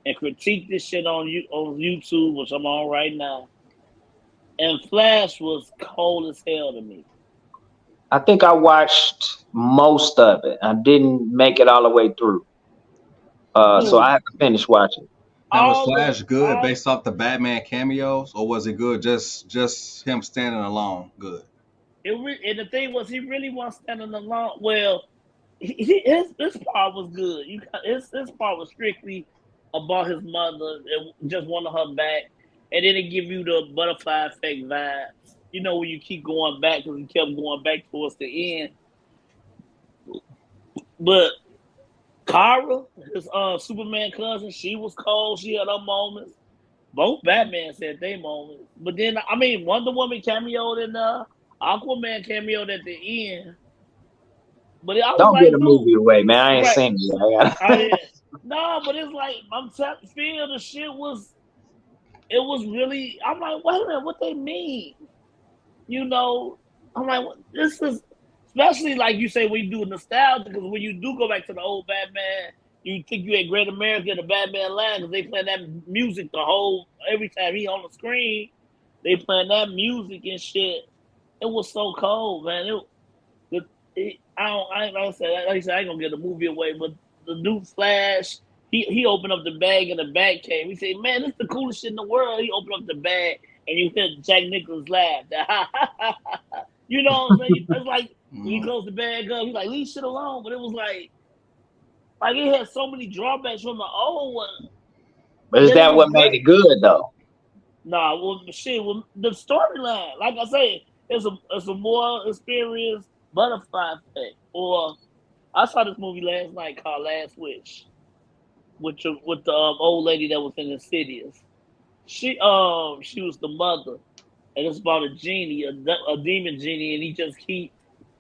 and critique this shit on YouTube, which I'm on right now. And Flash was cold as hell to me. I think I watched most of it. I didn't make it all the way through. So Dude, I have to finish watching. Now was all the Flash good all based off the Batman cameos, or was it good just him standing alone? Good. and the thing was he really wasn't standing alone. Well, his part was good. His part was strictly about his mother and just wanted her back, and then it give you the butterfly effect vibes. You know when you keep going back because he kept going back towards the end. But Kara, his Superman cousin, she was cold. She had her moments. Both Batman had their moments. But then I mean Wonder Woman cameoed in Aquaman cameoed at the end. But I was Don't give like, the dude, movie away, man. I ain't right. seen it yet. I mean, no, but it's like I'm feel the shit was it was really. I'm like, wait a minute, what they mean? You know, I'm like, this is especially like you say when you do nostalgia because when you do go back to the old Batman, you think you at Great America, the Batman line because they playing that music the whole every time he on the screen, they playing that music and shit. It was so cold, man. I don't. Like I said, I ain't gonna get the movie away, but the new Flash, he opened up the bag and the bag came. He said, "Man, this is the coolest shit in the world." He opened up the bag and you hear Jack Nicholson laugh. You know what I'm saying? It's like when you Mhm. close the bag up, he's like, "Leave shit alone." But it was like it had so many drawbacks from the old one, But and is then it that was what made it great. good though? Nah, well, shit, well, the storyline, like I say, it's a more experienced butterfly effect. Or I saw this movie last night called Last Wish with the old lady that was in Insidious. She was the mother, and it's about a genie, a demon genie, and he just keep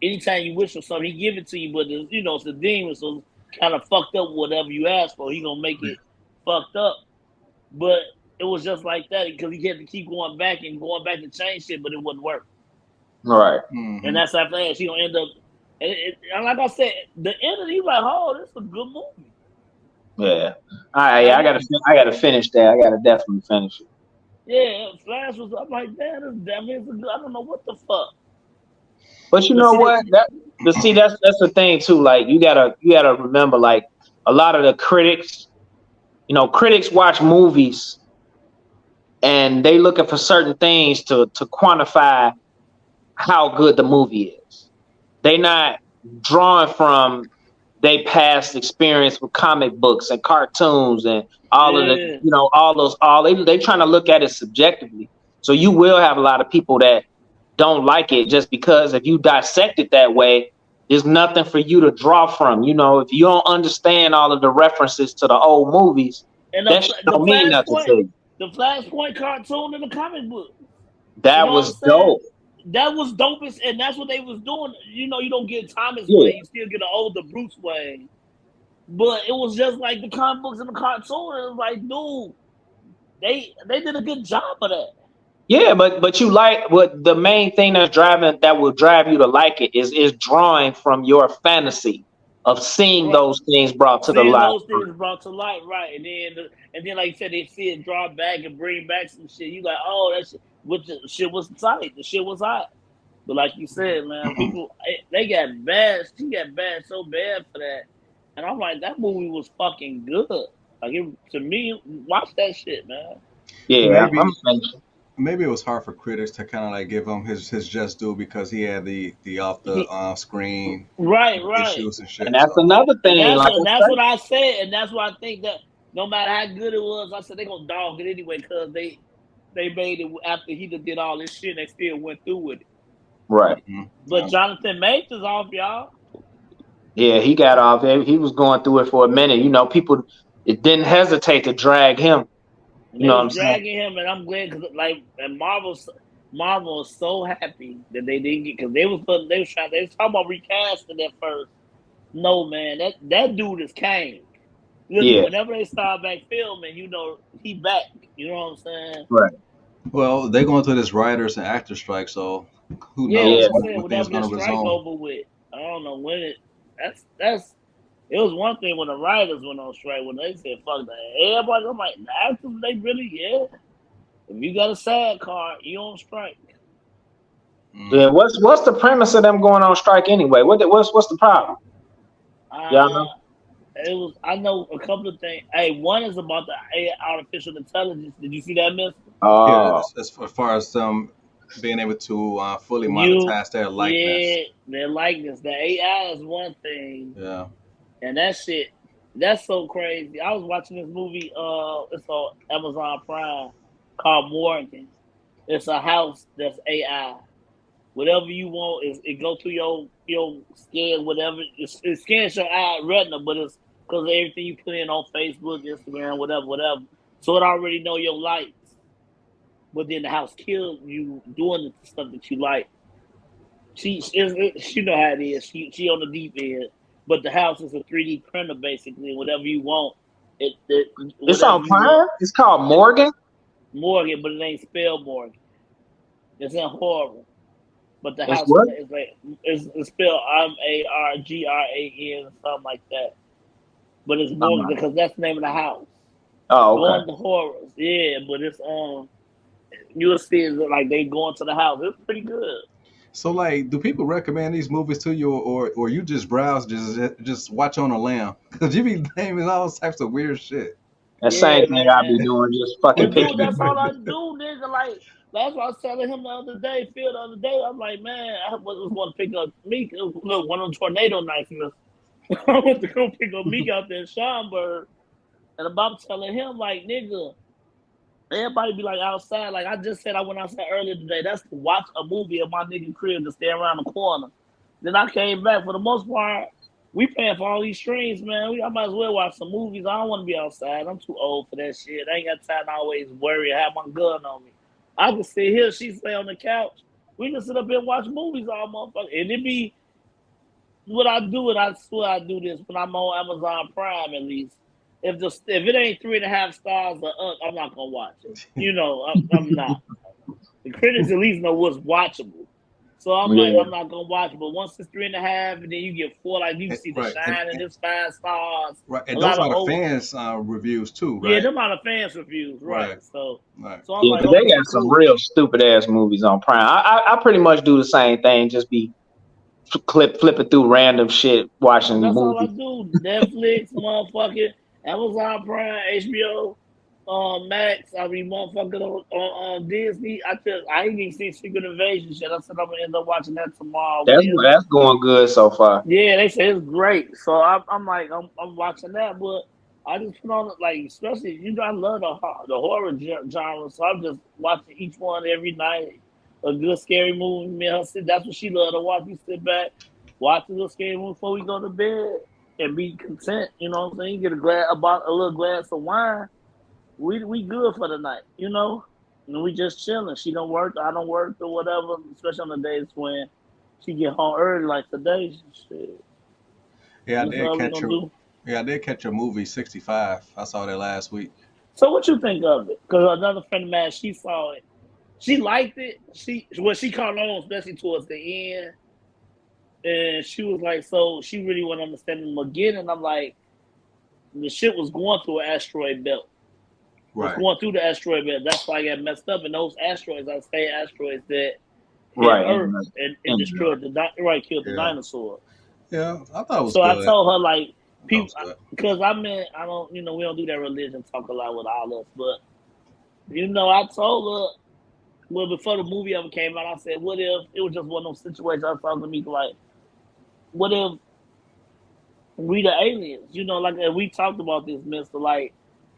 anytime you wish for something, he give it to you, but it's a demon, so it's kind of fucked up whatever you ask for. He gonna make it fucked up. But it was just like that because he had to keep going back and change shit, but it wouldn't work. Right. And Mhm. that's how fast he gonna end up. And like I said, the end of it, he's like, oh, this is a good movie. Yeah. All right. Yeah, Like, I gotta finish that. I gotta definitely finish it. yeah, Flash was. I'm like, damn, it's a good. I don't know what the fuck. But you But know see, what? But see, that's the thing too. Like you gotta remember, like a lot of the critics, critics watch movies and they looking for certain things to quantify how good the movie is. They not drawing from their past experience with comic books and cartoons and all of the yeah, all those all they trying to look at it subjectively. So you will have a lot of people that don't like it just because if you dissect it that way, there's nothing for you to draw from. If you don't understand all of the references to the old movies, and that shit the don't mean nothing to Flashpoint, you. the Flashpoint cartoon in the comic book. You That know what I'm was saying? dope. that was dopest, and that's what they was doing. You know, you don't get Thomas Yeah, Wayne, you still get an older Bruce Wayne. But it was just like the comic books and the cartoon. It was like, dude, they did a good job of that. yeah, but you like what the main thing that will drive you to like it is drawing from your fantasy of seeing Right. those things brought to the Seeing light. those things brought to light, right? And then like you said, they see it draw back and bring back some shit. You like, oh, that shit, which the shit was tight. The shit was hot. But like you said, man, people they got bad. She got bad so bad for that, and I'm like, that movie was fucking good. Like to me, watch that shit, man. Yeah, I'm maybe finished. maybe it was hard for critics to kind of like give him his just due because he had the off the He, screen right. issues and And shit. that's So another And thing. Like that's I what say, I said, and that's why I think that no matter how good it was, I said they gonna dog it anyway because they made it after he did all this shit. They still went through with it. right? But Jonathan Majors off, y'all. Yeah, he got off. He was going through it for a minute. You know, people it didn't hesitate to drag him. And You they know what was I'm saying? dragging him, and I'm glad because like and Marvel was so happy that they didn't get because they was talking about recasting at first. No man, that dude is Kang. Literally, Yeah, whenever they start back filming, you know he back. You know what I'm saying? right. well, they're going through this writers and actor strike, so who Yeah, that's Yeah, knows what I'm saying. when things Whenever going this to strike resume. over with, I don't know when it. That's. It was one thing when the writers went on strike when they said fuck that. Everybody, I'm like, the actors, they really If you got a sad card, you on strike. yeah. Mm. What's the premise of them going on strike anyway? What's the problem? Y'all Uh, know? it was. I know a couple of things. Hey, one is about the artificial intelligence. Did you see that, Mister? Yeah, Oh, as far as them being able to fully You, monetize their likeness. yeah, their likeness. The AI is one thing, Yeah. and that shit, that's so crazy. I was watching this movie. It's on Amazon Prime called Morgan. It's a house that's AI. Whatever you want is it go through your skin, whatever it scans your eye retina, but it's because of everything you put in on Facebook, Instagram, whatever. So it already know your likes, but then the house kills you doing the stuff that you like. She know how it is. She on the deep end, but the house is a 3D printer basically. Whatever you want, it it's whatever on you want. Prime. It's called It, Morgan. Morgan, but it ain't spelled Morgan. It's in horror. But the It's house what? is like it's spelled Margrain or something like that. But it's Morgan Uh, because that's the name of the house. oh, okay. Going to horrors, yeah. But it's you'll see it like they going to the house. It's pretty good. So like, do people recommend these movies to you, or you just browse, just watch on a lamb? Because you be naming all types of weird shit. That Yeah, same thing I man. be doing, just fucking But dude, picking. that's all I do, nigga. Like that's what I was telling him the other day. Phil, the other day, I'm like, man, I was going to pick up Meek. Look, one of them tornado nights. I went to go pick up Meek out there in Schaumburg. And I'm telling him, like, nigga, everybody be like outside. Like I just said, I went outside earlier today. That's to watch a movie at my nigga crib to stay around the corner. Then I came back. For the most part, we paying for all these streams, man. I might as well watch some movies. I don't want to be outside. I'm too old for that shit. I ain't got time to always worry or have my gun on me. I can sit here, she stay on the couch. We can sit up here and watch movies all motherfucker. And it be what I do, and I swear I do this when I'm on Amazon Prime at least. If it ain't 3.5 stars or up, I'm not gonna watch it. You know, I'm not. The critics at least know what's watchable. So I'm like, Yeah, I'm not gonna watch it. But once it's 3.5, and then you get four, like you see The Right, and, Shine, and it's 5 stars. right, A and lot those of are the old, fans reviews too, yeah, right? them are the fans reviews, right? Right, So, right. so I'm yeah, like, because they okay, got some cool. real stupid ass movies on Prime. I pretty much do the same thing. Just be flipping through random shit, watching That's all I movies. do. Netflix, motherfucking Amazon Prime, HBO, Max. I mean, motherfucking on Disney. I ain't even seen Secret Invasion yet. I said I'm gonna end up watching that tomorrow, Wednesday. That's going good so far. Yeah, they say it's great. So I'm like, I'm watching that, but I just put on like, especially you know, I love the horror genre, so I'm just watching each one every night. A good scary movie, me and her sit. That's what she love to watch. We sit back, watch a little scary movie before we go to bed, and be content. You know what I'm saying? Get a little glass of wine. We good for the night. You know. and we just chilling. She don't work, I don't work or whatever. Especially on the days when she get home early, like today. Shit, Yeah, I that's did all we catch gonna your do. yeah, I did catch your movie 65. I saw that last week. So what you think of it? Because another friend of mine, she saw it. She liked it. She caught on, especially towards the end, and she was like, so she really want to understand them again. And I'm like, the shit was going through an asteroid belt. It was Right. going through the asteroid belt. That's why I got messed up. And those asteroids, I say asteroids that hit Right. Earth and destroyed killed the Yeah. dinosaur. Yeah, I thought it was So I good. told her like I thought it people, was good. because I don't, we don't do that religion talk a lot with all us, but I told her, well, before the movie ever came out, I said, what if it was just one of those situations? I was talking to me like, what if we the aliens? Like we talked about this, Mister. Like,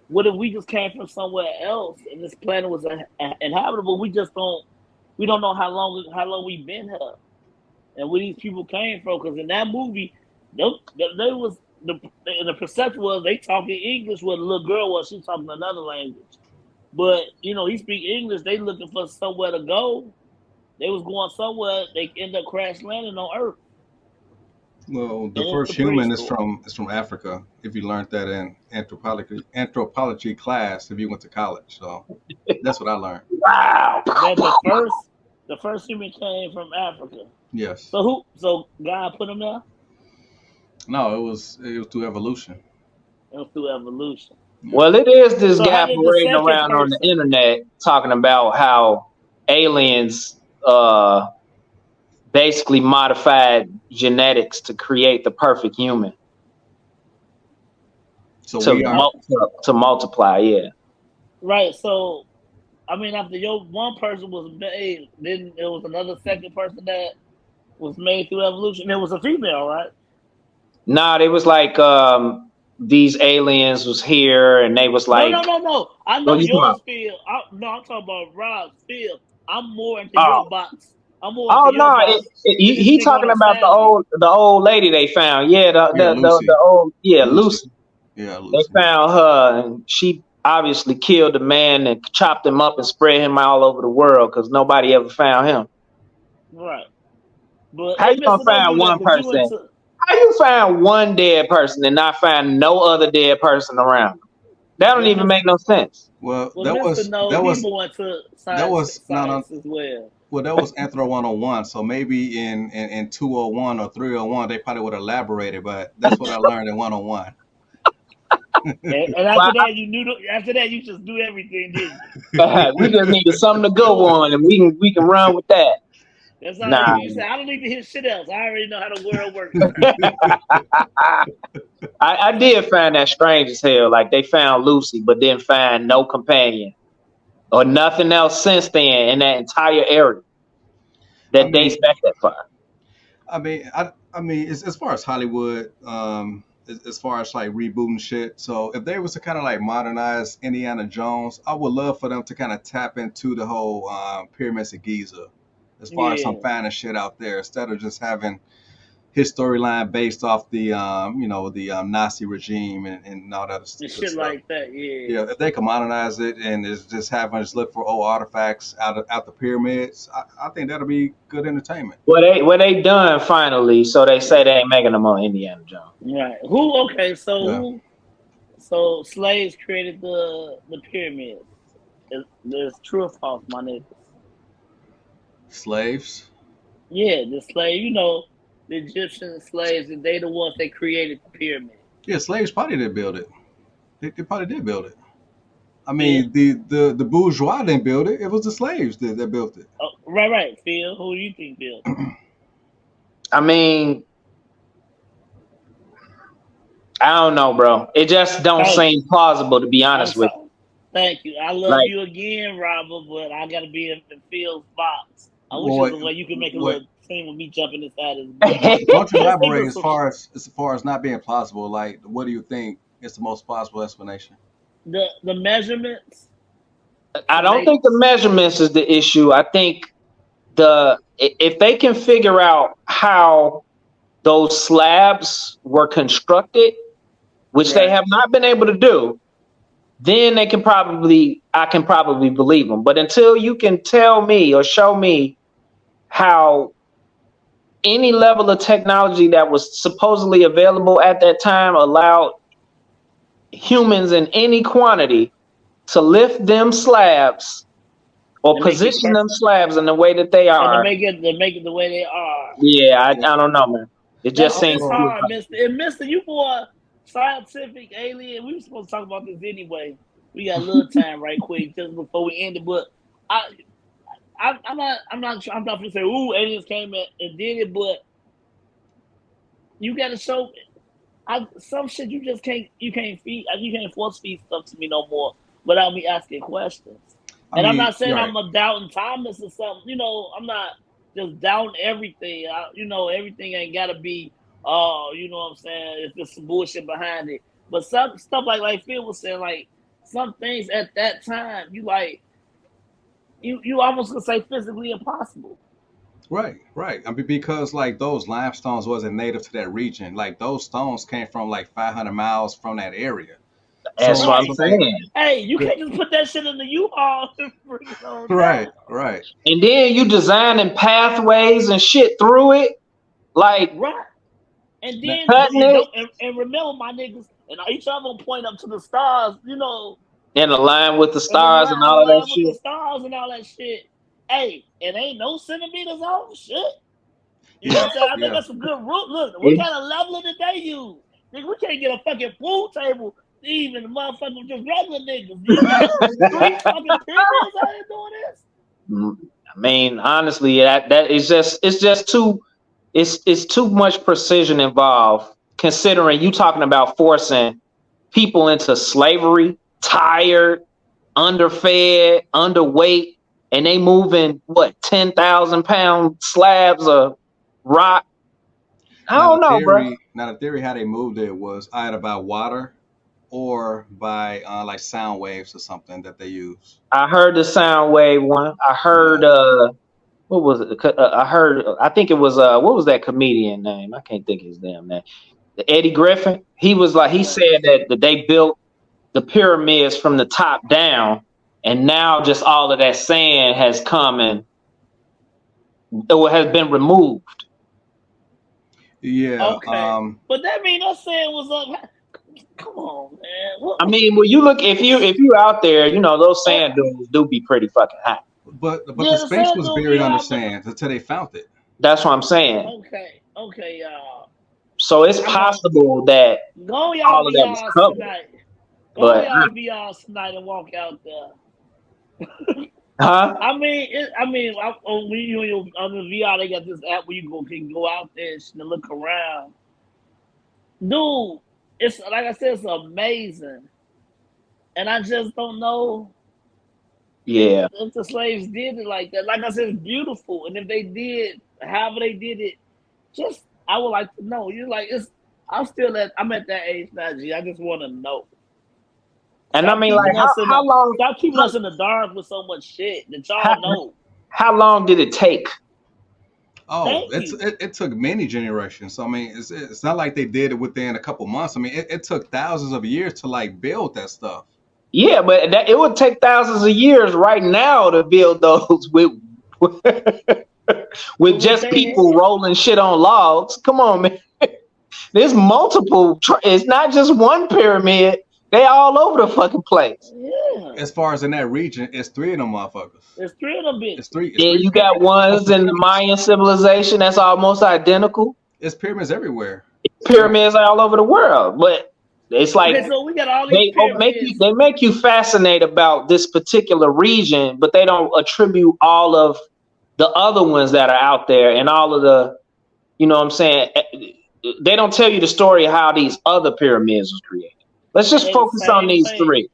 what if we just came from somewhere else and this planet was inhabitable? We don't know how long we've been here and where these people came from. Because in that movie, they was the perception was they talking English where the little girl was. She talking another language. But he speak English. They looking for somewhere to go. They was going somewhere. They end up crash landing on Earth, Well, the and it's first the human is prehistoric. from Africa. If you learned that in anthropology class, if you went to college, so that's what I learned. Wow. That the first human came from Africa. Yes. So God put them there. No, it was through evolution. It was through evolution. Yeah. Well, it is this So how guy did the parading second around on the person? internet talking about how aliens basically modified genetics to create the perfect human So to we are. Right, multiply. Yeah. right. So I mean, after your one person was made, then there was another second person that was made through evolution. It was a female, right? Nah, they was like these aliens was here and they was No, no, like, no, no. I what know you talking about? yours, Phil. No, I'm talking about Rob's, Phil. I'm more into Oh, your box. I'm more into oh your no, box than he, this he nigga on talking the about Saturday. the old lady they found. Yeah, Yeah, the Lucy. old, yeah, Lucy. Lucy. Yeah, They Lucy. found her and she obviously killed the man and chopped him up and spread him all over the world because nobody ever found him. Right. But How hey, you gonna Mister, don't find do that one because you person? into How you find one dead person and not find no other dead person around? That don't well, even make Mister. no sense. Well, Well, Mister, no, he more into that science, was no, no. science as well. Well, that was Anthro 101. So maybe in 201 or 301 they probably would elaborate it, but that's what I learned in 101. And Well, after that, you knew. After that, you just do everything, didn't you? we just needed something to go on and we can run with that. That's all Nah. you said. I don't need to hear shit else. I already know how the world works. I did find that strange as hell. Like they found Lucy, but didn't find no companion or nothing else since then in that entire area I that dates mean, back that far. I mean, as far as Hollywood, as far as like rebooting shit. So if they was to kind of like modernize Indiana Jones, I would love for them to kind of tap into the whole pyramids of Giza, as far as some Yeah, finding shit out there, instead of just having his storyline based off the Nazi regime and all that and good shit stuff. like that. Yeah. Yeah, if they can modernize it and it's just having us look for old artifacts out the pyramids, I think that'll be good entertainment. Well, they done finally, so they say they ain't making no more Indiana Jones. Right. Who? Okay. So Yeah, who? So slaves created the pyramids. There's true or false, my niggas. slaves. Yeah, the slave. The Egyptian slaves. They the ones that created the pyramid. Yeah, slaves probably did build it. They probably did build it. I Phil. mean, the bourgeois didn't build it. It was the slaves that built it. Oh, right, right. Phil. Who do you think built it? I mean, I don't know, bro. It just don't Thank seem you. plausible to be I'm honest with sorry. Thank you. I you. love Like, you again, Robert, but I gotta be in Phil's box. I wish there Well, was a way you could make a what? little scene with me jumping inside his box. Don't you Just think elaborate of as some far as not being plausible? Like, what do you think is the most plausible explanation? the measurements I to don't make think the measurements is the issue. I think if they can figure out how those slabs were constructed, which they right. have not been able to do, then I can probably believe them. But until you can tell me or show me how any level of technology that was supposedly available at that time allowed humans in any quantity to lift them slabs or and make it position them perfect, slabs in the way that they and are, to make it the way they are. yeah, I don't know, man. It just seems It's too hard, hard. Mister. And Mister, you more scientific alien. We were supposed to talk about this anyway. We got a little time, right quick, just before we end it. But I, I'm not gonna say, ooh, aliens came and did it, but you got to show. Some shit you can't force feed stuff to me no more without me asking questions. I And I'm mean, not saying right, I'm a doubting Thomas or something. I'm not just doubting everything. Everything ain't gotta be. Oh, you know what I'm saying? It's just some bullshit behind it. But some stuff like Phil was saying, like some things at that time, you almost gonna say physically impossible. right. I mean, because like those limestones wasn't native to that region. Like those stones came from like 500 miles from that area. That's So, what I'm Right. so like, saying. Hey, you the- can't just put that shit in the U-Haul and bring it on right, down. right. And then you designing pathways and shit through it, like Right. And Now, then cutting you it don't and remember my niggas and each of them point up to the stars, in line with the and the stars and line, all of that line with the shit. stars and all that shit. Hey, it ain't no centimeters off shit. You know what yeah, I'm saying? I think yeah. that's a good rule. Look, what It- kind of leveling did they use? Nigga, we can't get a fucking pool table even the motherfucker with just regular niggas. You got three fucking pyramids out here doing this? I mean, honestly, that is just it's too much precision involved. Considering you talking about forcing people into slavery, tired, underfed, underweight, and they moving what 10,000 pound slabs of rock. I don't know, bro. Now the theory how they moved it was either by water or by like sound waves or something that they use. I heard the sound wave one. I heard Yeah. what was it? I heard. I think it was what was that comedian name? I can't think of his damn name. Eddie Griffin. He was like he Yeah. said that they built the pyramids from the top down, and now just all of that sand has come and or has been removed. Yeah. Okay. But that mean us saying was up. Come on, man. I mean, when you look, if you out there, those Uh, sand dunes do be pretty fucking hot. But the yeah, the space sand was dude buried be under out, but sand until they found it. That's what I'm saying. okay, y'all. So it's I'm on. possible that Go y'all all of that was VRs covered. tonight. Go But y'all VRs tonight and walk out there. huh? When you on the VR, they got this app where can go out there and look around. Dude, it's like I said, it's amazing, and I just don't know Yeah. if the slaves did it like that. Like I said, it's beautiful, and if they did, however they did it, just I would like to know. You're like it's. I'm at that age now, G. I just want to know. And I Stop mean, like, keeping us in how the long? stop keeping How, us in the dark with so much shit that how, y'all know. how long did it take? Oh, Thank you. it took many generations. So I mean, it's not like they did it within a couple months. I mean, it took thousands of years to like build that stuff. Yeah, but it would take thousands of years right now to build those with with With what just they people had. rolling shit on logs. Come on, man. There's multiple. It's not just one pyramid. They all over the fucking place. Yeah. As far as in that region, it's three of them motherfuckers. There's three of them It's bitches. three. It's Then three you got pyramids. ones in the Mayan civilization that's almost identical. It's pyramids everywhere. So Pyramids all over the world, but it's like Okay, so we got all these they pyramids. make you fascinated about this particular region, but they don't attribute all of the other ones that are out there and all of the, what I'm saying. They don't tell you the story of how these other pyramids was created. Let's And just they the focus on same these way. three.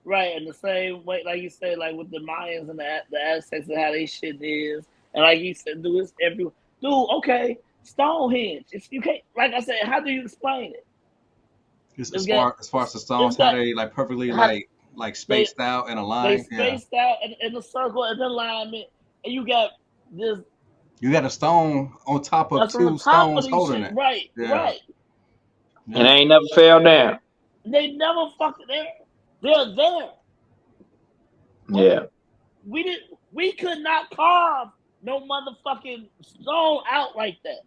Right, in the same way, like you say, like with the Mayans and the Aztecs and how they shit is. And like you said, dude, it's everywhere. Dude, okay, Stonehenge. You can't like I said, how do you explain it? it's It's got as far as the it's stones, how got they like perfectly how like they spaced out in a they line. Yeah, spaced out in a circle and alignment, and you got this you got a stone on top of that's on the two top of stones these holding shit. it. Right, Yeah, right. And yeah. they ain't never fell down. They never fucking there. They're there. Yeah. We could not carve no motherfucking stone out like that.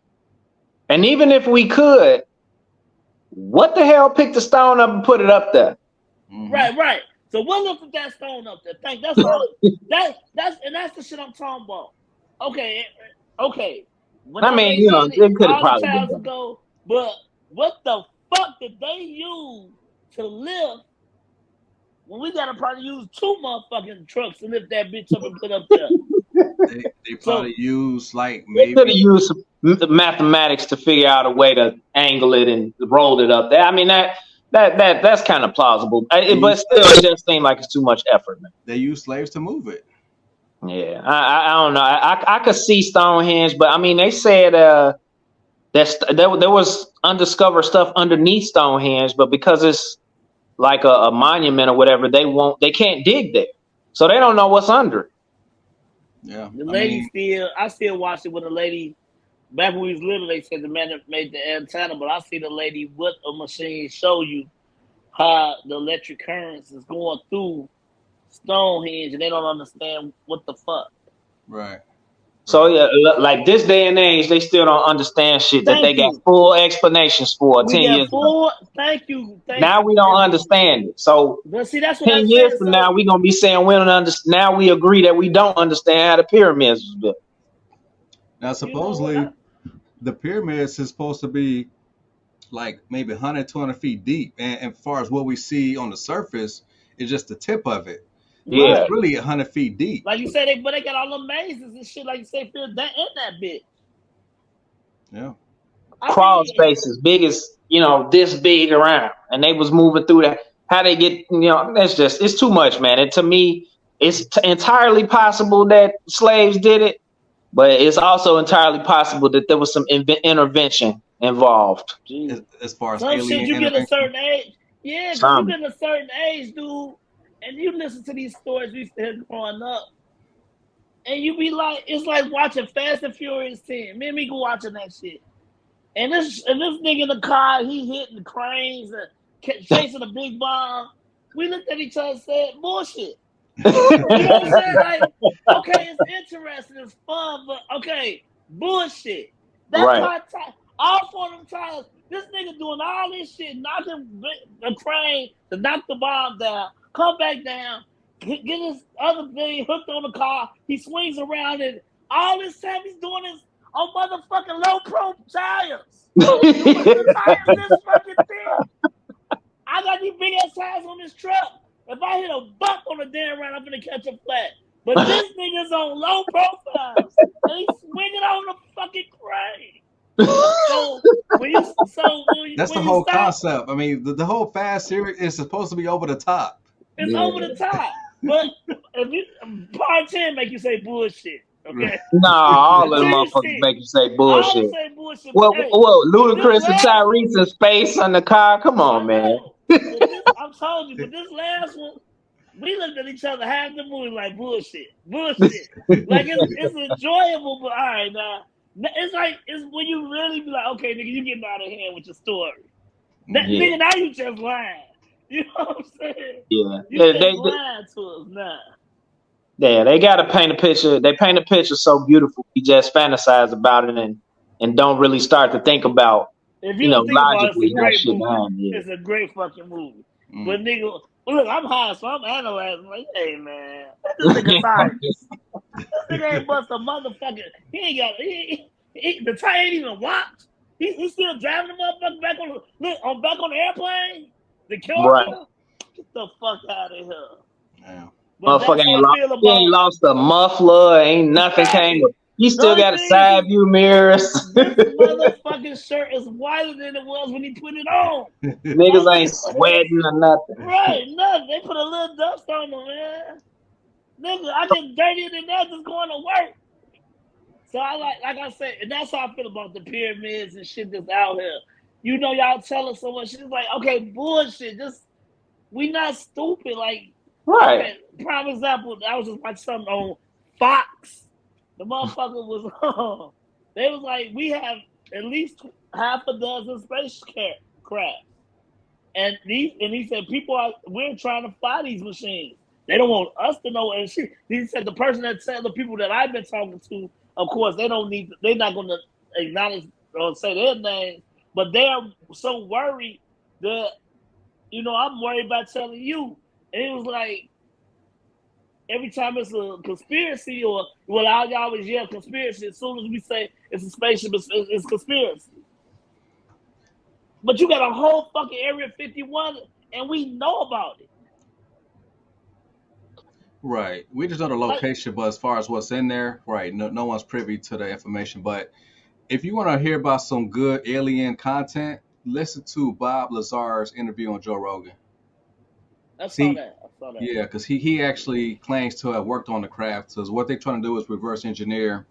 And even if we could, what the hell picked the stone up and put it up there? Right. So what lifted that stone up there? That's all. That's the shit I'm talking about. Okay. I Whenever mean, they did it it could have all the probably been times done. ago, but what the fuck did they use to lift when we gotta probably use 2 motherfucking trucks to lift that bitch up and put up there? They So probably use like They could have maybe used some mathematics to figure out a way to angle it and roll it up there. I mean, that's kind of plausible, they but use still, it just seems like it's too much effort, man. they use slaves to move it. Yeah, I don't know. I could see Stonehenge, but I mean, they said there was undiscovered stuff underneath Stonehenge, but because it's like a monument or whatever, they can't dig there, so they don't know what's under it. Yeah, the I lady mean, I still watched it with a lady. Back when we was little, they said the man that made the antenna, but I see the lady with a machine show you how the electric currents is going through Stonehenge, and they don't understand what the fuck. right, So right. yeah, like this day and age, they still don't understand shit that they Thank got you. full explanations for We 10 years got ago. four. Thank Now you. we don't understand it. So But see, that's what I 10 years said. from now, we're gonna be saying we don't understand. Now we agree that we don't understand how the pyramids was built. Now You know what? supposedly the pyramids is supposed to be like maybe 100, 200 feet deep, and as far as what we see on the surface is just the tip of it, but it's Yeah, Right. really 100 feet deep. Like you said, but they got all the mazes and shit. Like you say, feel that in that bitch. Yeah, I crawl mean, spaces big as this big around, and they was moving through that. How they get that's just it's too much, man. And to me, it's entirely possible that slaves did it, but it's also entirely possible that there was some intervention involved. geez. as far as Some shit alien you get a intervention. certain age. Yeah, because you Some get a certain age, dude, and you listen to these stories we used to hear growing up, and you be like, it's like watching Fast and Furious 10. Me and me go watching that shit. And this nigga in the car, he hitting cranes and chasing a big bomb. We looked at each other and said, bullshit. You know what I'm saying? Like, okay, it's interesting, it's fun, but okay, bullshit. That right. car, all 4 of them tires, this nigga doing all this shit, knocking the crane to knock the bomb down, come back down, get his other thing hooked on the car, he swings around and all this time he's doing this on motherfucking low pro tires. The tires this fucking thick. I got these big ass tires on this truck. If I hit a bump on the damn round, I'm gonna catch a flat. But this nigga's on low profiles and he's swinging on the fucking crane. So That's the when you whole stop, concept. I mean, the whole Fast series is supposed to be over the top. it's over the top. But if you part 10 make you say bullshit, okay? No, all of them Until you motherfuckers see it. make you say I always bullshit. say bullshit, but Well, hey, well, but this Ludacris and last one, Tyrese in space on the car. Come on, I man. know. But this, I'm telling you, but this last one, we looked at each other half the movie like bullshit. Like it's enjoyable, but all right now. It's when you really be like, okay, nigga, you getting out of hand with your story. Mhm. Yeah, Nigga, now you just lying. You know what I'm saying? yeah. You just lying to us now. They got to paint a picture. They paint a picture so beautiful. We just fantasize about it and don't really start to think about, If you don't think about it, it's a logically how great shit movie. behind it. It's a great fucking movie. Mm. But nigga, look, I'm high, so I'm analyzing. Like, hey man, this nigga tired. This nigga ain't bust a motherfucker. He ain't got. The tire ain't even watched. He's still driving the motherfucker back on the airplane. The Right. character. Get the fuck out of here. Yeah. But Motherfucker that's how ain't I lost. feel He ain't about lost a muffler. Ain't nothing came. exactly. He The still only got a thing is side view mirrors. this motherfucking shirt is whiter than it was when he put it on. Niggas ain't Motherfucker. sweating or nothing. Right, nothing. They put a little dust on them, man. Nigga, I get dirtier than that just going to work. So I like I said, and that's how I feel about the pyramids and shit that's out here. You know, y'all tell us so much. She's like, okay, bullshit. Just we not stupid. Like, Right. okay, prime example. I was just watching something on Fox. The motherfucker was on. They was like, we have at least half a dozen spacecraft, And he said we're trying to fly these machines. They don't want us to know. And he said the person that said the people that I've been talking to, of course, they're not going to acknowledge or say their names, but they're so worried that I'm worried about telling you. And it was like every time it's a conspiracy I always yell conspiracy. As soon as we say it's a spaceship, it's conspiracy. But you got a whole fucking Area 51, and we know about it. Right. We just know the location, but as far as what's in there, right, no one's privy to the information. But if you want to hear about some good alien content, listen to Bob Lazar's interview on Joe Rogan. I saw that. Yeah, because he actually claims to have worked on the craft. So what they're trying to do is reverse engineer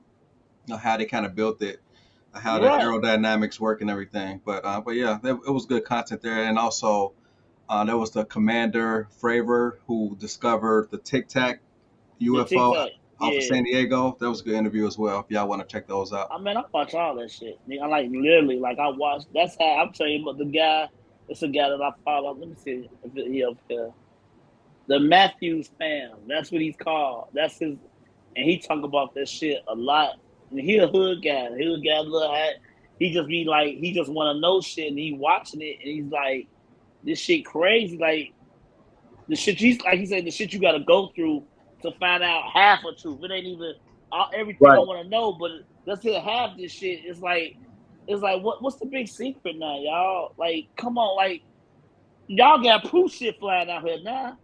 how they kind of built it, how the aerodynamics work and everything. But yeah, it was good content there. And also, there was the Commander Fravor who discovered the Tic Tac UFO off of San Diego. That was a good interview as well. If y'all want to check those out. I mean, I watch all that shit. I like literally, like I watched. That's how I'm telling you about the guy. It's a guy that I follow. Let me see if he up here. The Matthews fam. That's what he's called. That's his, and he talk about that shit a lot. And he a hood guy. Little hat. He just be like, he just want to know shit, and he watching it, and he's like, this shit crazy. Like the shit like he said, the shit you got to go through to find out half or truth. It ain't even everything I want to know, but let's hit half this shit. It's like what's the big secret now, y'all? Like, come on, like y'all got proof shit flying out here now.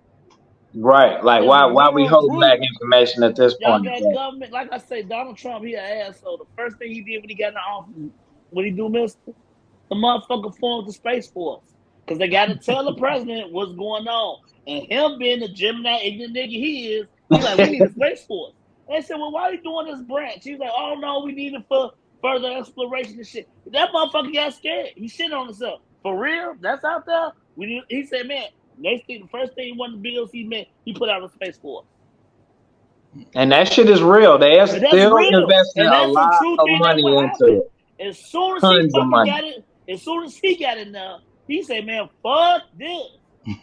Right. Like why we hold back information at this point? Y'all got government, like I say, Donald Trump, he an asshole. The first thing he did when he got in the office, what he do, mister? The motherfucker formed the Space Force. Because they got to tell the president what's going on. And him being the Gemini ignorant nigga he is, he's like, we need a Space Force. And they said, well, why are you doing this branch? He's like, oh, no, we need it for further exploration and shit. That motherfucker got scared. He shit on himself. For real? That's out there? He said, man, the first thing one of the bills he made, he put out a Space Force. And that shit is real. They are still investing a lot of money into it. As soon as he fucking got it, as soon as he got it now, he said, man, fuck this.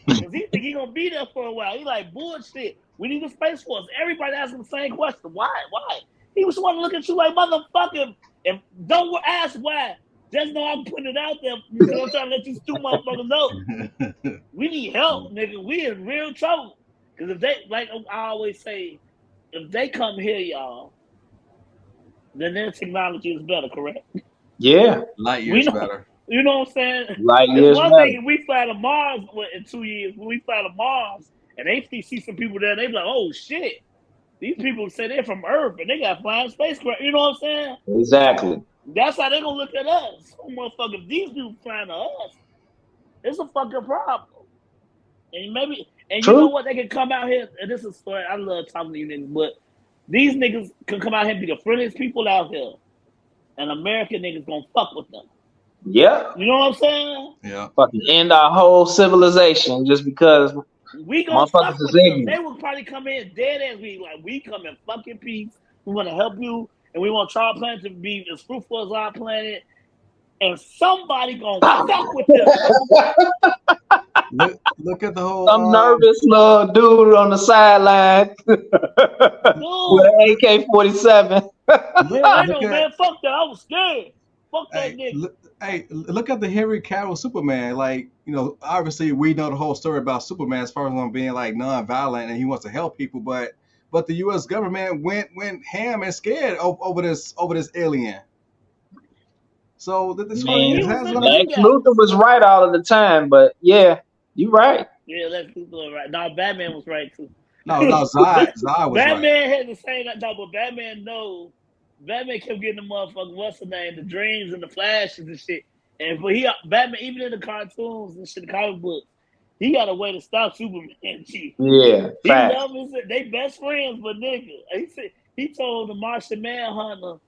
Because he think he gonna be there for a while. He like, bullshit. We need a Space Force. Everybody asking the same question. Why? He was want to look at you like, motherfucker, and don't ask why. Just know I'm putting it out there because I'm trying to let you stupid motherfuckers know. We need help, nigga. We in real trouble. Because if they, like I always say, if they come here, y'all, then their technology is better, correct? Yeah. Light years better. You know what I'm saying? Light years one better. thing, if we fly to Mars in 2 years, when we fly to Mars, and they see some people there, they be like, oh, shit. These people say they're from Earth, and they got flying spacecraft. You know what I'm saying? Exactly. That's how they going to look at us. So, motherfucker, if these people flying to us, it's a fucking problem. And you know what? They can come out here, and this is a story. I love talking to you niggas, but these niggas can come out here and be the friendliest people out here. And American niggas gonna fuck with them. Yeah. You know what I'm saying? Yeah. Fucking end our whole civilization just because we gonna fuck with them. They will probably come in dead as we come in fucking peace. We want to help you, and we want our planet to be as fruitful as our planet. And somebody gonna fuck with them. Look at the whole. Some nervous little dude on the sideline with an AK-47. Man, fuck that. I was scared. Fuck that nigga. Look at the Henry Cavill Superman. Like, obviously we know the whole story about Superman as far as him being like non-violent and he wants to help people, but the U.S. government went ham and scared over this alien. So this Lex Luthor was right all of the time, but yeah, you right. Yeah, Lex Luthor was right. No, Batman was right too. No, Zod was Batman had the same. No, but Batman knows. Batman kept getting the motherfucker, what's the name, the dreams and the flashes and shit. And Batman, even in the cartoons and shit, the comic books, he got a way to stop Superman. Chief. Yeah, he loved him. They best friends, but nigga, he told the Martian Manhunter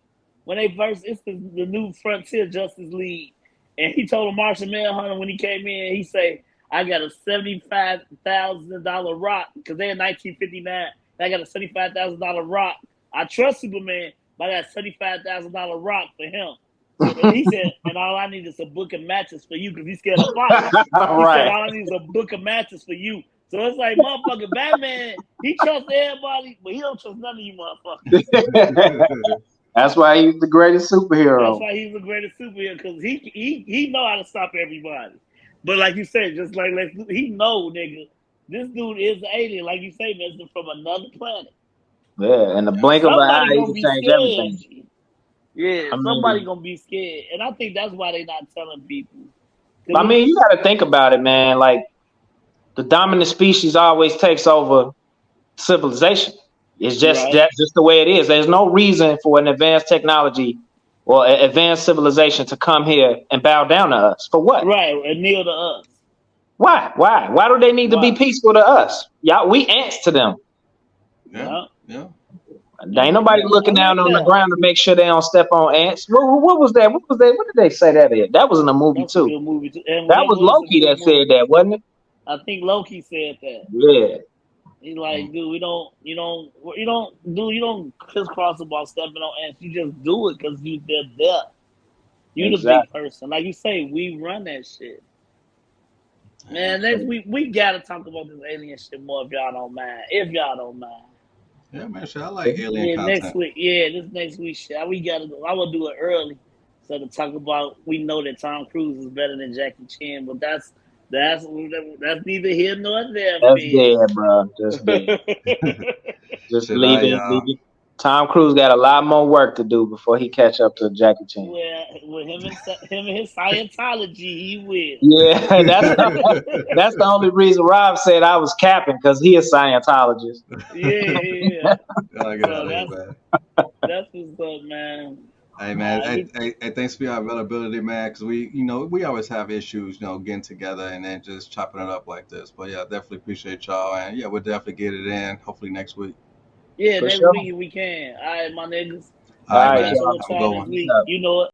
when they first, it's the new Frontier Justice League, and he told the Martian Manhunter when he came in, he say, I got a $75,000 rock because they're in 1959. I got a $75,000 rock. I trust Superman, but I got a $75,000 rock for him. He said, and all I need is a book of matches for you because he's scared of fire. He said, Right. all I need is a book of matches for you. So it's like, motherfucking Batman, he trusts everybody, but he don't trust none of you motherfuckers. That's why he's the greatest That's superhero. why he's the greatest superhero because he know how to stop everybody. But like you said, just like he know, nigga, this dude is an alien. Like you say, man, it's from another planet. Yeah, in the blink of an eye, Somebody he gonna can be change everything. scared. Yeah, I somebody mean, gonna be scared, and I think that's why they not telling people. I mean, you got to think about it, man. Like the dominant species always takes over civilization. It's just Right, that's just the way it is. There's no reason for an advanced technology or an advanced civilization to come here and bow down to us. For what? right, and kneel to us. Why? Why? Why do they need to be Why? peaceful to us? Y'all, we ants to them. Yeah, Yeah, yeah. There ain't nobody I looking like down on the that. ground to make sure they don't step on ants. What was that? What was that? What did they say that is? That was in a movie That's a too. good movie too, and That that was was a Loki good that said movie. that, wasn't it? I think Loki said that. Yeah, He's like, dude, you don't crisscross about stepping on ants. You just do it because they're there. You the big exactly. person, like you say. We run that shit, Yeah, man. Next week we gotta talk about this alien shit more if y'all don't mind. If y'all don't mind. yeah, man. Sure, I like alien Yeah, next content. week. Yeah, this next week shit. We gotta go. I will do it early, so to talk about. We know that Tom Cruise is better than Jackie Chan, but that's neither here nor there, That's Fed. dead, bro. Just dead. Just Shit, leave it. Leave it. Tom Cruise got a lot more work to do before he catch up to Jackie Chan. Well, with him and his Scientology, he Yeah, will. that's the only reason Rob said I was capping because he a Scientologist. Yeah. Gotta get out So of here, man. that's what's up, man. Hey, man. We Hey, thanks for your availability, man. Because we always have issues, getting together and then just chopping it up like this. But yeah, definitely appreciate y'all, and yeah, we'll definitely get it in. Hopefully next week. yeah, For next sure. week we can. All right, my niggas. All All right, We'll right, man. catch up y'all. with Have a y'all good next one. Peace week. out. You know it.